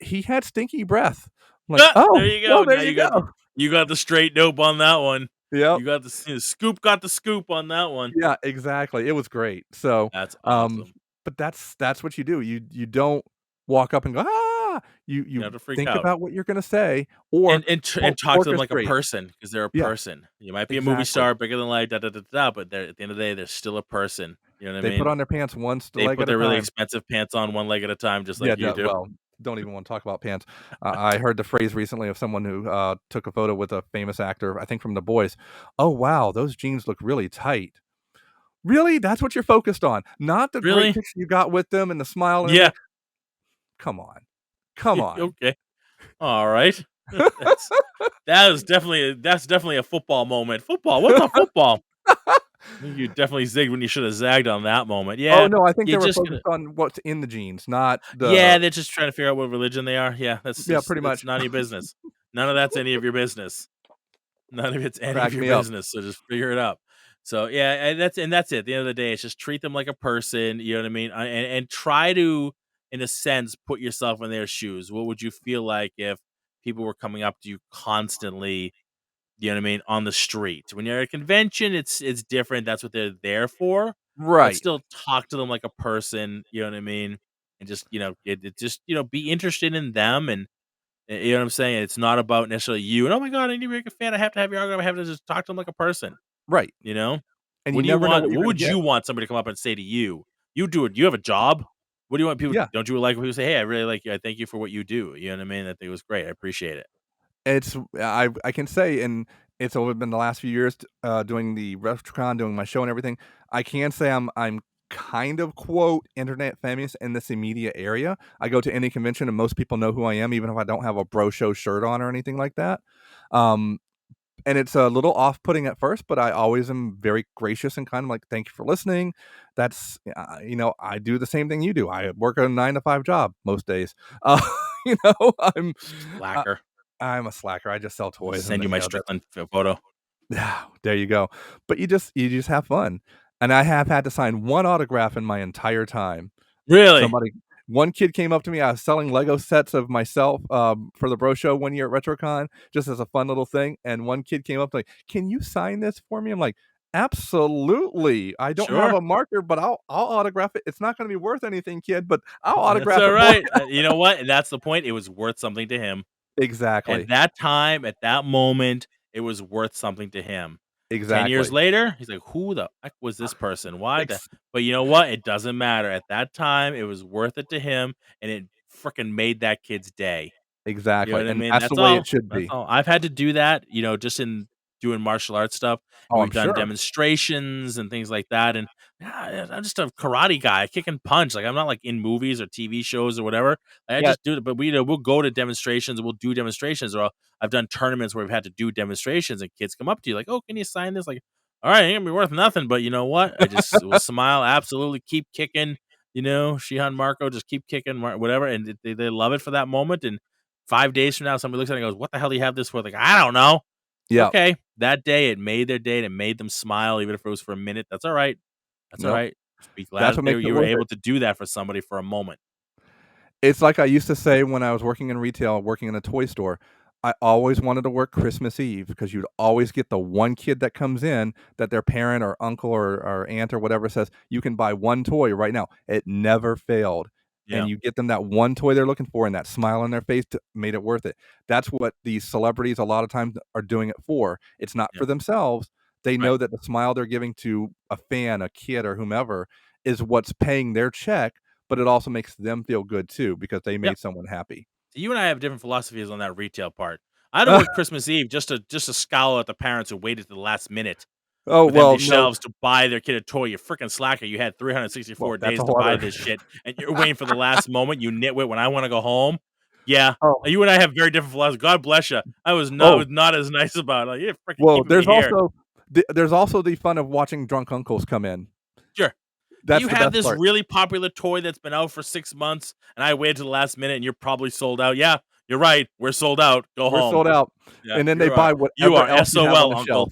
S3: "He had stinky breath." I'm like,
S2: Ah, there
S3: "Oh,
S2: you
S3: well,
S2: go.
S3: there
S2: Now
S3: you go."
S2: you got the straight dope on that one.
S3: Yep.
S2: You got the scoop. Got the scoop on that one.
S3: Yeah, exactly. It was great. So,
S2: That's
S3: um,
S2: awesome.
S3: but that's what you do. You don't walk up and go, "Ah!"
S2: You
S3: You
S2: have to freak
S3: think
S2: out.
S3: about what you're gonna say or
S2: And talk to them like a
S3: orchestrate.
S2: person because they're a
S3: Yeah,
S2: person. You might be a movie
S3: exactly.
S2: star, bigger than life, da da da da, but they're at the end of the day, they're still a person. You know what I
S3: They put
S2: mean?
S3: on their pants once the
S2: They
S3: leg
S2: put
S3: at a
S2: their really
S3: time.
S2: expensive pants on one leg at a time, just
S3: Yeah,
S2: like you do.
S3: well, don't even wanna talk about pants. I heard the phrase recently of someone who, took a photo with a famous actor, I think from The Boys. "Oh, wow, those jeans look really tight." Really? That's what you're focused on? Not the great
S2: Really?
S3: picture you got with them and the smile and
S2: Yeah.
S3: everything? Come on. Come on.
S2: Okay. All right. That's that's definitely a football moment. Football. What's a football? I think you definitely zigged when you should have zagged on that moment.
S3: Oh,
S2: Yeah.
S3: no, I think
S2: You
S3: they were
S2: just gonna
S3: focused on what's in the jeans, not
S2: Yeah,
S3: the
S2: they're just trying to figure out what religion they are. Yeah, that's
S3: yeah,
S2: just
S3: pretty
S2: it's
S3: much.
S2: none of your business. None of that's any of your business. None of it's any of
S3: Crack
S2: your
S3: me up.
S2: business, so just figure it out. So, yeah, and that's it. At the end of the day, it's just treat them like a person, you know what I mean? And try to, in a sense, put yourself in their shoes. What would you feel like if people were coming up to you constantly, you know what I mean, on the street? When you're at a convention, it's different. That's what they're there for. But
S3: Right.
S2: still talk to them like a person, you know what I mean? And just, it just, be interested in them and you know what I'm saying? It's not about necessarily you and, "Oh my god, I need to be a fan. I have to have your autograph." I have to just talk to them like a person,
S3: Right.
S2: you know?
S3: And you
S2: What do you
S3: never know
S2: want
S3: what you're
S2: what
S3: gonna
S2: would
S3: get.
S2: you want somebody to come up and say to you? You do it. You have a job. What do you want people
S3: Yeah.
S2: don't you like when people say, "Hey, I really like you. I thank you for what you do." You know what I mean? I think it was great. I appreciate it.
S3: It's I can say, and it's only been the last few years, doing the RetroCon, doing my show and everything. I can say I'm kind of quote internet famous in this immediate area. I go to any convention and most people know who I am, even if I don't have a bro show shirt on or anything like that. Um, and it's a little off-putting at first, but I always am very gracious and kind of like, "Thank you for listening." I do the same thing you do. I work a 9 to 5 job most days. Uh, you know, I'm uh,
S2: Slacker.
S3: I'm a slacker. I just sell
S2: I'll
S3: toys and,
S2: send you my
S3: that's
S2: Strickland photo.
S3: there you go. But you just have fun. And I have had to sign 1 autograph in my entire time.
S2: Really?
S3: Somebody One kid came up to me, I was selling Lego sets of myself, for the Bro Show one year at RetroCon, just as a fun little thing, and one kid came up like, "Can you sign this for me?" I'm like, "Absolutely. I don't have
S2: Sure.
S3: a marker, but I'll autograph it. It's not gonna be worth anything, kid, but I'll
S2: That's
S3: autograph it for
S2: alright.
S3: you."
S2: You know what? And that's the point. It was worth something to him. At
S3: Exactly.
S2: that time, at that moment, it was worth something to him. 10 years
S3: Exactly.
S2: later, he's like, "Who the heck was this person? Why the"
S3: Ex
S2: But you know what? It doesn't matter. At that time, it was worth it to him, and it freaking made that kid's day. You know
S3: exactly,
S2: what I
S3: and
S2: mean?
S3: that's the
S2: That's
S3: way it
S2: all.
S3: should
S2: That's
S3: be.
S2: all. I've had to do that, just in doing martial arts stuff, and
S3: Oh, I'm
S2: we've done
S3: sure.
S2: demonstrations and things like that, and, I'm just a karate guy, I kick and punch, like, I'm not, like, in movies or TV shows or whatever. Like, I
S3: Yeah,
S2: just do it, but we'll go to demonstrations, and we'll do demonstrations, or I've done tournaments where we've had to do demonstrations, and kids come up to you like, "Oh, can you sign this?" Like, "Alright, ain't gonna be worth nothing, but you know what? I just will smile, absolutely keep kicking, Shihan Marco, just keep kicking, whatever," and they love it for that moment, and 5 days from now, somebody looks at it and goes, "What the hell do you have this for?" Like, "I don't know." It's
S3: yeah,
S2: okay. That day, it made their day, and it made them smile, even if it was for a minute. That's alright. That's
S3: nope.
S2: alright. Just be glad
S3: That's
S2: that
S3: what makes it
S2: you were
S3: worth it.
S2: able to do that for somebody for a moment.
S3: It's like I used to say when I was working in retail, working in a toy store. I always wanted to work Christmas Eve because you'd always get the one kid that comes in that their parent or uncle or aunt or whatever says, "You can buy one toy right now." It never failed. And
S2: Yeah,
S3: you get them that one toy they're looking for and that smile on their face made it worth it. That's what these celebrities a lot of times are doing it for. It's not
S2: yeah,
S3: for themselves. They
S2: right,
S3: know that the smile they're giving to a fan, a kid, or whomever is what's paying their check, but it also makes them feel good too because they
S2: yep.
S3: made someone happy.
S2: You and I have different philosophies on that retail part. I'd have worked Christmas Eve just to scowl at the parents who waited to the last minute
S3: Oh,
S2: with
S3: well,
S2: empty
S3: no.
S2: shelves to buy their kid a toy. You freaking slacker. You had
S3: Well,
S2: 364
S3: that's
S2: days
S3: a
S2: to
S3: whole
S2: buy
S3: other
S2: this shit, and you're waiting for the last moment, you nitwit, when I wanna go home. Yeah.
S3: Oh.
S2: You and I have very different philosophies. God bless you. I was
S3: Oh.
S2: not as nice about it. Like, "You're freaking
S3: Well,
S2: keeping me here."
S3: there's also the fun of watching drunk uncles come in.
S2: Sure.
S3: That's
S2: You
S3: the
S2: have
S3: best
S2: this
S3: part.
S2: really popular toy that's been out for 6 months, and I waited to the last minute, and you're probably sold out. Yeah, you're right. We're sold out. Go
S3: We're
S2: home.
S3: sold out,
S2: Yeah,
S3: and then they buy
S2: you
S3: whatever
S2: are
S3: else you have on
S2: SOL,
S3: the
S2: uncle.
S3: shelf.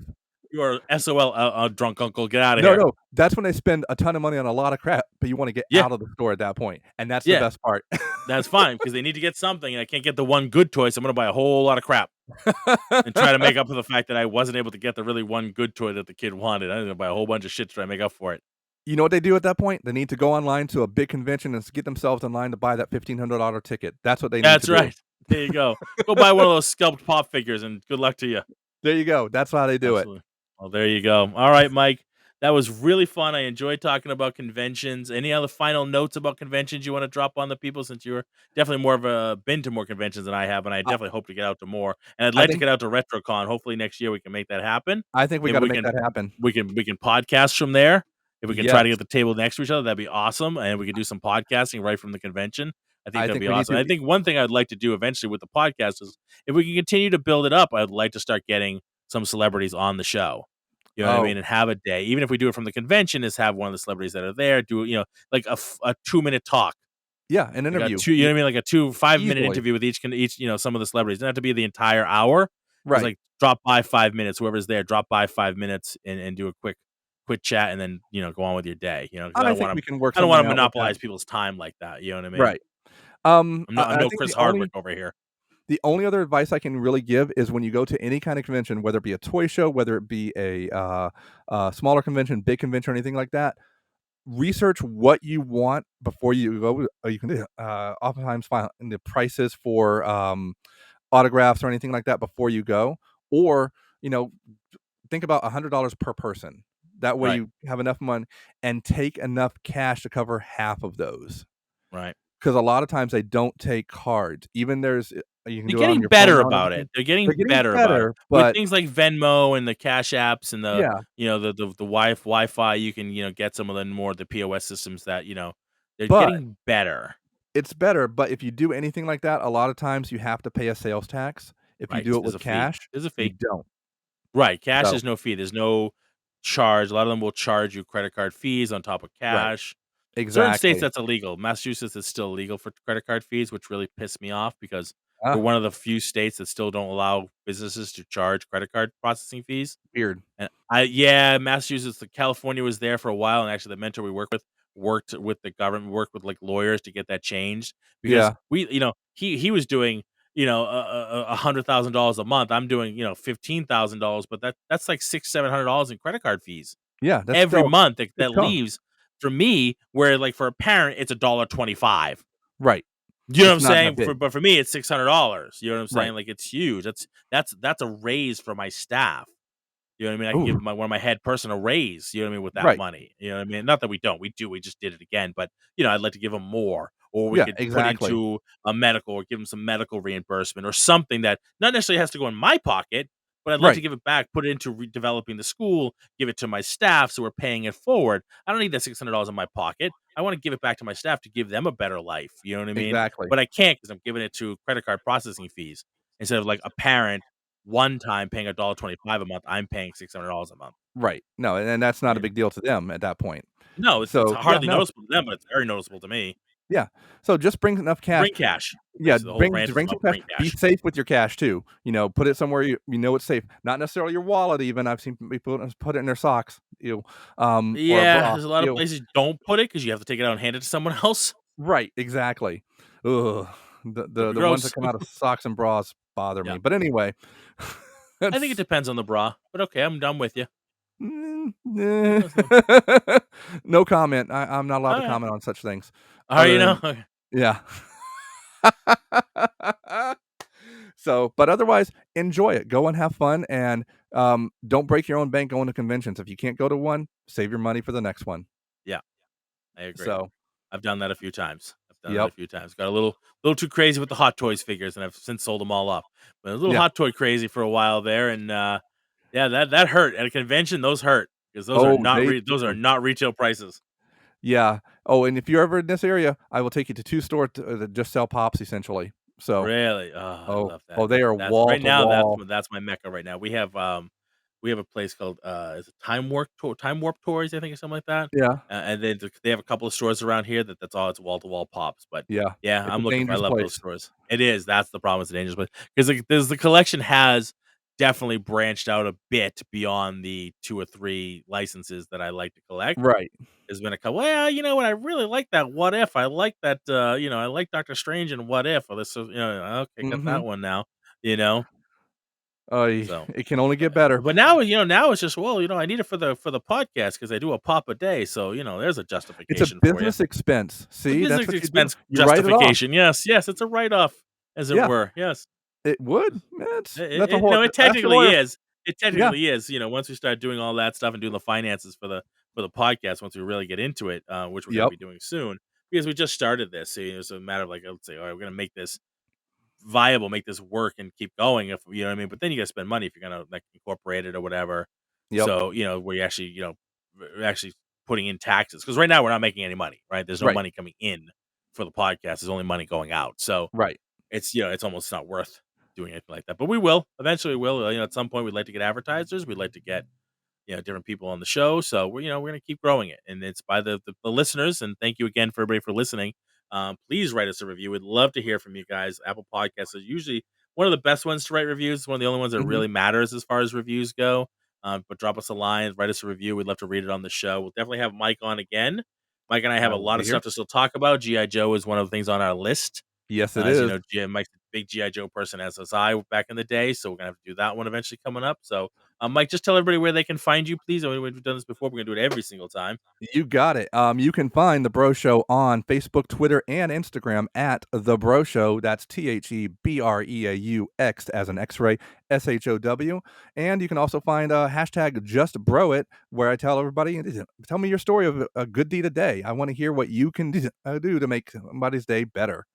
S2: You are SOL, drunk uncle. Get out of
S3: No,
S2: here.
S3: no, that's when they spend a ton of money on a lot of crap, but you wanna get
S2: Yeah,
S3: out of the store at that point, and that's the
S2: yeah.
S3: best part.
S2: That's fine because they need to get something, and I can't get the one good toy, so I'm gonna buy a whole lot of crap and try to make up for the fact that I wasn't able to get the really one good toy that the kid wanted. I'm gonna buy a whole bunch of shit to try to make up for it.
S3: You know what they do at that point? They need to go online to a big convention and get themselves in line to buy that $1,500 ticket. That's what they need to
S2: That's
S3: do.
S2: right. There you go. Go buy one of those sculpt pop figures, and good luck to you.
S3: There you go. That's how they do it.
S2: Absolutely. Well, there you go. All right, Mike. That was really fun. I enjoyed talking about conventions. Any other final notes about conventions you want to drop on the people, since you're definitely more of a been to more conventions than I have, and I
S3: I
S2: definitely hope to get out to more. And I'd
S3: I
S2: like to
S3: think
S2: get out to RetroCon. Hopefully next year we can make that happen.
S3: I think we
S2: Maybe
S3: gotta
S2: we
S3: make
S2: can
S3: that happen.
S2: we can podcast from there. If we can try to
S3: Yes.
S2: get the table next to each other, that'd be awesome. And we could do some podcasting right from the convention. I think
S3: I
S2: that'd
S3: think
S2: be
S3: we need
S2: awesome.
S3: to
S2: I think one thing I'd like to do eventually with the podcast is, if we can continue to build it up, I'd like to start getting some celebrities on the show. You know what I
S3: Oh,
S2: mean? And have a day, even if we do it from the convention, is have one of the celebrities that are there do, like a 2-minute talk,
S3: yeah, an
S2: like a
S3: interview.
S2: two, you know what I mean, like a 2 5-minute
S3: Easily.
S2: interview with each, some of the celebrities. It doesn't have to be the entire hour. Just
S3: Right.
S2: like drop by 5 minutes, whoever's there, drop by 5 minutes and do a quick chat, and then go on with your day. Because
S3: I think we can work
S2: I don't want
S3: something
S2: to
S3: out with that.
S2: monopolize people's time like that. You know what I mean?
S3: Right.
S2: I'm
S3: I
S2: no
S3: think
S2: Chris Hardwick over here.
S3: the only other advice I can really give is when you go to any kind of convention, whether it be a toy show, whether it be a smaller convention, big convention, or anything like that, research what you want before you go. You can oftentimes find the prices for autographs or anything like that before you go, or you know, think about $100 per person. That way,
S2: Right,
S3: you have enough money and take enough cash to cover half of those.
S2: right.
S3: Because a lot of times they don't take cards. Even you can
S2: They're
S3: do it on
S2: getting
S3: your phone
S2: better
S3: now and
S2: about it.
S3: everything.
S2: They're
S3: They're
S2: getting
S3: getting
S2: better about it.
S3: better,
S2: With
S3: but
S2: things like Venmo and the Cash Apps and the,
S3: yeah,
S2: the Wi-Fi, you can, get some of the more the POS systems that, they're
S3: but
S2: getting better.
S3: it's better. But if you do anything like that, a lot of times you have to pay a sales tax. If you
S2: Right.
S3: do it
S2: There's a
S3: with
S2: fee.
S3: cash,
S2: There's a
S3: you
S2: fee.
S3: don't.
S2: Right. Cash,
S3: So
S2: there's no fee. There's no charge. A lot of them will charge you credit card fees on top of
S3: right,
S2: cash. Certain states
S3: exactly.
S2: that's illegal. Massachusetts is still illegal for credit card fees, which really pissed me off because we're
S3: Ah,
S2: one of the few states that still don't allow businesses to charge credit card processing fees.
S3: weird.
S2: And Massachusetts, California was there for a while, and actually the mentor we worked with the government, worked with like lawyers to get that changed because
S3: Yeah,
S2: he was doing $100,000 a month. I'm doing $15,000, but that's like $600-700 in credit card fees
S3: yeah. That's
S2: every
S3: still
S2: month
S3: good
S2: that
S3: chunk.
S2: leaves for me. Where like for a parent, it's $1.25.
S3: Right.
S2: You know what
S3: It's
S2: I'm
S3: not that
S2: saying?
S3: big.
S2: But for me, it's $600. You know what I'm
S3: Right.
S2: saying? Like it's huge. That's a raise for my staff. You know what I mean? I can
S3: Ooh.
S2: give one of my head person a raise, you know what I mean, with that
S3: Right.
S2: money. You know what I mean? Not that we don't. We do. We just did it again. But, I'd like to give them more. Or we
S3: Yeah.
S2: could put
S3: Exactly.
S2: into a medical, or give them some medical reimbursement, or something that not necessarily has to go in my pocket, but I'd like to
S3: Right.
S2: give it back, put it into developing the school, give it to my staff so we're paying it forward. I don't need that $600 in my pocket. I want to give it back to my staff to give them a better life. You know what I mean?
S3: Exactly.
S2: But I can't because I'm giving it to credit card processing fees instead of like a parent one time paying $1.25 a month. I'm paying $600 a month.
S3: Right. No, and that's not a
S2: Yeah.
S3: big deal to them at that point.
S2: No, it's
S3: So yeah,
S2: hardly
S3: no,
S2: noticeable to them, but it's very noticeable to me.
S3: yeah. So just bring enough cash.
S2: Bring cash.
S3: Yeah,
S2: Basically, the whole rant is
S3: bring some
S2: about
S3: cash.
S2: bring
S3: Be
S2: cash.
S3: safe with your cash too. Put it somewhere you know it's safe. Not necessarily your wallet. Even I've seen people put it in their socks. Or a
S2: Yeah,
S3: bra.
S2: there's a lot of places don't put it because you have to take it out and hand it to someone else.
S3: Right. Exactly. Ugh. The,
S2: That'd
S3: the
S2: be
S3: the ones that
S2: gross.
S3: come out of socks and bras bother
S2: Yeah.
S3: me. But anyway,
S2: I think it
S3: that's
S2: depends on the bra, but okay, I'm done with you. That's no-
S3: no comment. I'm not allowed to
S2: Alright.
S3: comment on such things.
S2: Oh,
S3: Other
S2: you know?
S3: than
S2: Okay.
S3: yeah. So, but otherwise, enjoy it. Go and have fun, and don't break your own bank going to conventions. If you can't go to one, save your money for the next one.
S2: Yeah, I agree.
S3: So,
S2: I've done that a few times. done that a
S3: Yep.
S2: few times. Got a little too crazy with the Hot Toys figures, and I've since sold them all up. But a little
S3: Yeah.
S2: Hot Toy crazy for a while there, and yeah, that hurt at a convention. Those hurt because
S3: Oh, they
S2: those are
S3: do.
S2: not retail prices.
S3: Yeah. Oh, and if you're ever in this area, I will take you to 2 stores that just sell pops essentially. So,
S2: Really? Oh, I love that.
S3: they are
S2: That's
S3: wall
S2: right
S3: to
S2: now,
S3: wall.
S2: that's my mecca right now. We have a place called, is it Time Warp Toys, I think, or something like that?
S3: Yeah.
S2: And then they have a couple of stores around here that's all it's wall-to-wall pops, but
S3: Yeah.
S2: yeah,
S3: It's a
S2: I
S3: dangerous
S2: love those
S3: place.
S2: stores. It is, that's the problem, it's a dangerous place, 'cause, like, the collection has definitely branched out a bit beyond the 2 or 3 licenses that I like to collect.
S3: Right.
S2: There's been a couple, "Well, you know what? I really like that What If. I like that, I like Doctor Strange and What If." Well, this is, okay, got that
S3: Mhm.
S2: one now, you know? So,
S3: It can only
S2: but
S3: get better.
S2: but now, now it's just, well, I need it for the podcast because I do a pop a day, so, there's a
S3: It's a
S2: justification for you.
S3: business expense.
S2: A
S3: See, that's
S2: business
S3: what you do.
S2: expense
S3: You write it off.
S2: justification. Yes, yes, it's a write-off, as it
S3: Yeah,
S2: were. Yes.
S3: it would. That's a
S2: It
S3: whole
S2: it
S3: ask your
S2: technically
S3: lawyer.
S2: is. It
S3: Yeah.
S2: technically is, once we start doing all that stuff and doing the finances for the podcast, once we really get into it, which we're gonna
S3: Yep.
S2: be doing soon, because we just started this, so, it's a matter of, like, let's say, "All right, we're gonna make this viable, make this work and keep going," if you know what I mean? But then you gotta spend money if you're gonna, like, incorporate it or whatever.
S3: Yep.
S2: So, where you actually, we're actually putting in taxes, because right now we're not making any money, right? There's no
S3: Right.
S2: money coming in for the podcast, there's only money going out. So
S3: Right.
S2: it's, it's almost not worth doing anything like that. But we will. Eventually we will. At some point we'd like to get advertisers. We'd like to get, different people on the show. So we're gonna keep growing it. And it's by the listeners. And thank you again for everybody for listening. Please write us a review. We'd love to hear from you guys. Apple Podcasts is usually one of the best ones to write reviews. It's one of the only ones that
S3: Mhm.
S2: really matters as far as reviews go. But drop us a line, write us a review. We'd love to read it on the show. We'll definitely have Mike on again. Mike and I have
S3: I
S2: a
S3: will
S2: lot
S3: be
S2: of
S3: here.
S2: stuff to still talk about. G.I. Joe is one of the things on our list.
S3: Yes, it
S2: As you
S3: is.
S2: know, Mike's a big GI Joe person, as was I back in the day. So we're gonna have to do that one eventually coming up. So, Mike, just tell everybody where they can find you, please. I mean, we've done this before. We're gonna do it every single time.
S3: You got it. You can find The Bro Show on Facebook, Twitter, and Instagram at The Bro Show. That's TheBreaux as an X-ray, SHOW. And you can also find hashtag Just Bro It, where I tell everybody, tell me your story of a good deed a day. I want to hear what you can do to make somebody's day better.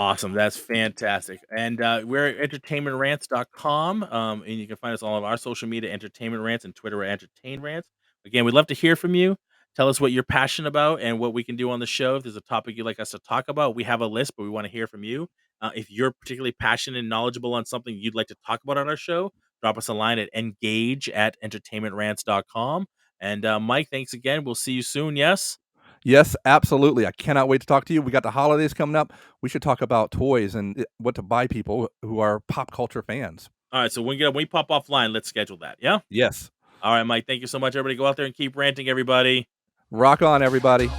S2: Awesome. That's fantastic. And we're at entertainmentrants.com. And you can find us all of our social media, Entertainment Rants, and Twitter at Entertain Rants. Again, we'd love to hear from you. Tell us what you're passionate about and what we can do on the show. If there's a topic you'd like us to talk about, we have a list, but we want to hear from you. If you're particularly passionate and knowledgeable on something you'd like to talk about on our show, drop us a line at engage at entertainmentrants.com. And Mike, thanks again. We'll see you soon. Yes?
S3: Yes, absolutely. I cannot wait to talk to you. We got the holidays coming up. We should talk about toys and what to buy people who are pop culture fans.
S2: All right. So when we pop offline, let's schedule that. Yeah?
S3: Yes.
S2: All right, Mike. Thank you so much, everybody. Go out there and keep ranting, everybody.
S3: Rock on, everybody.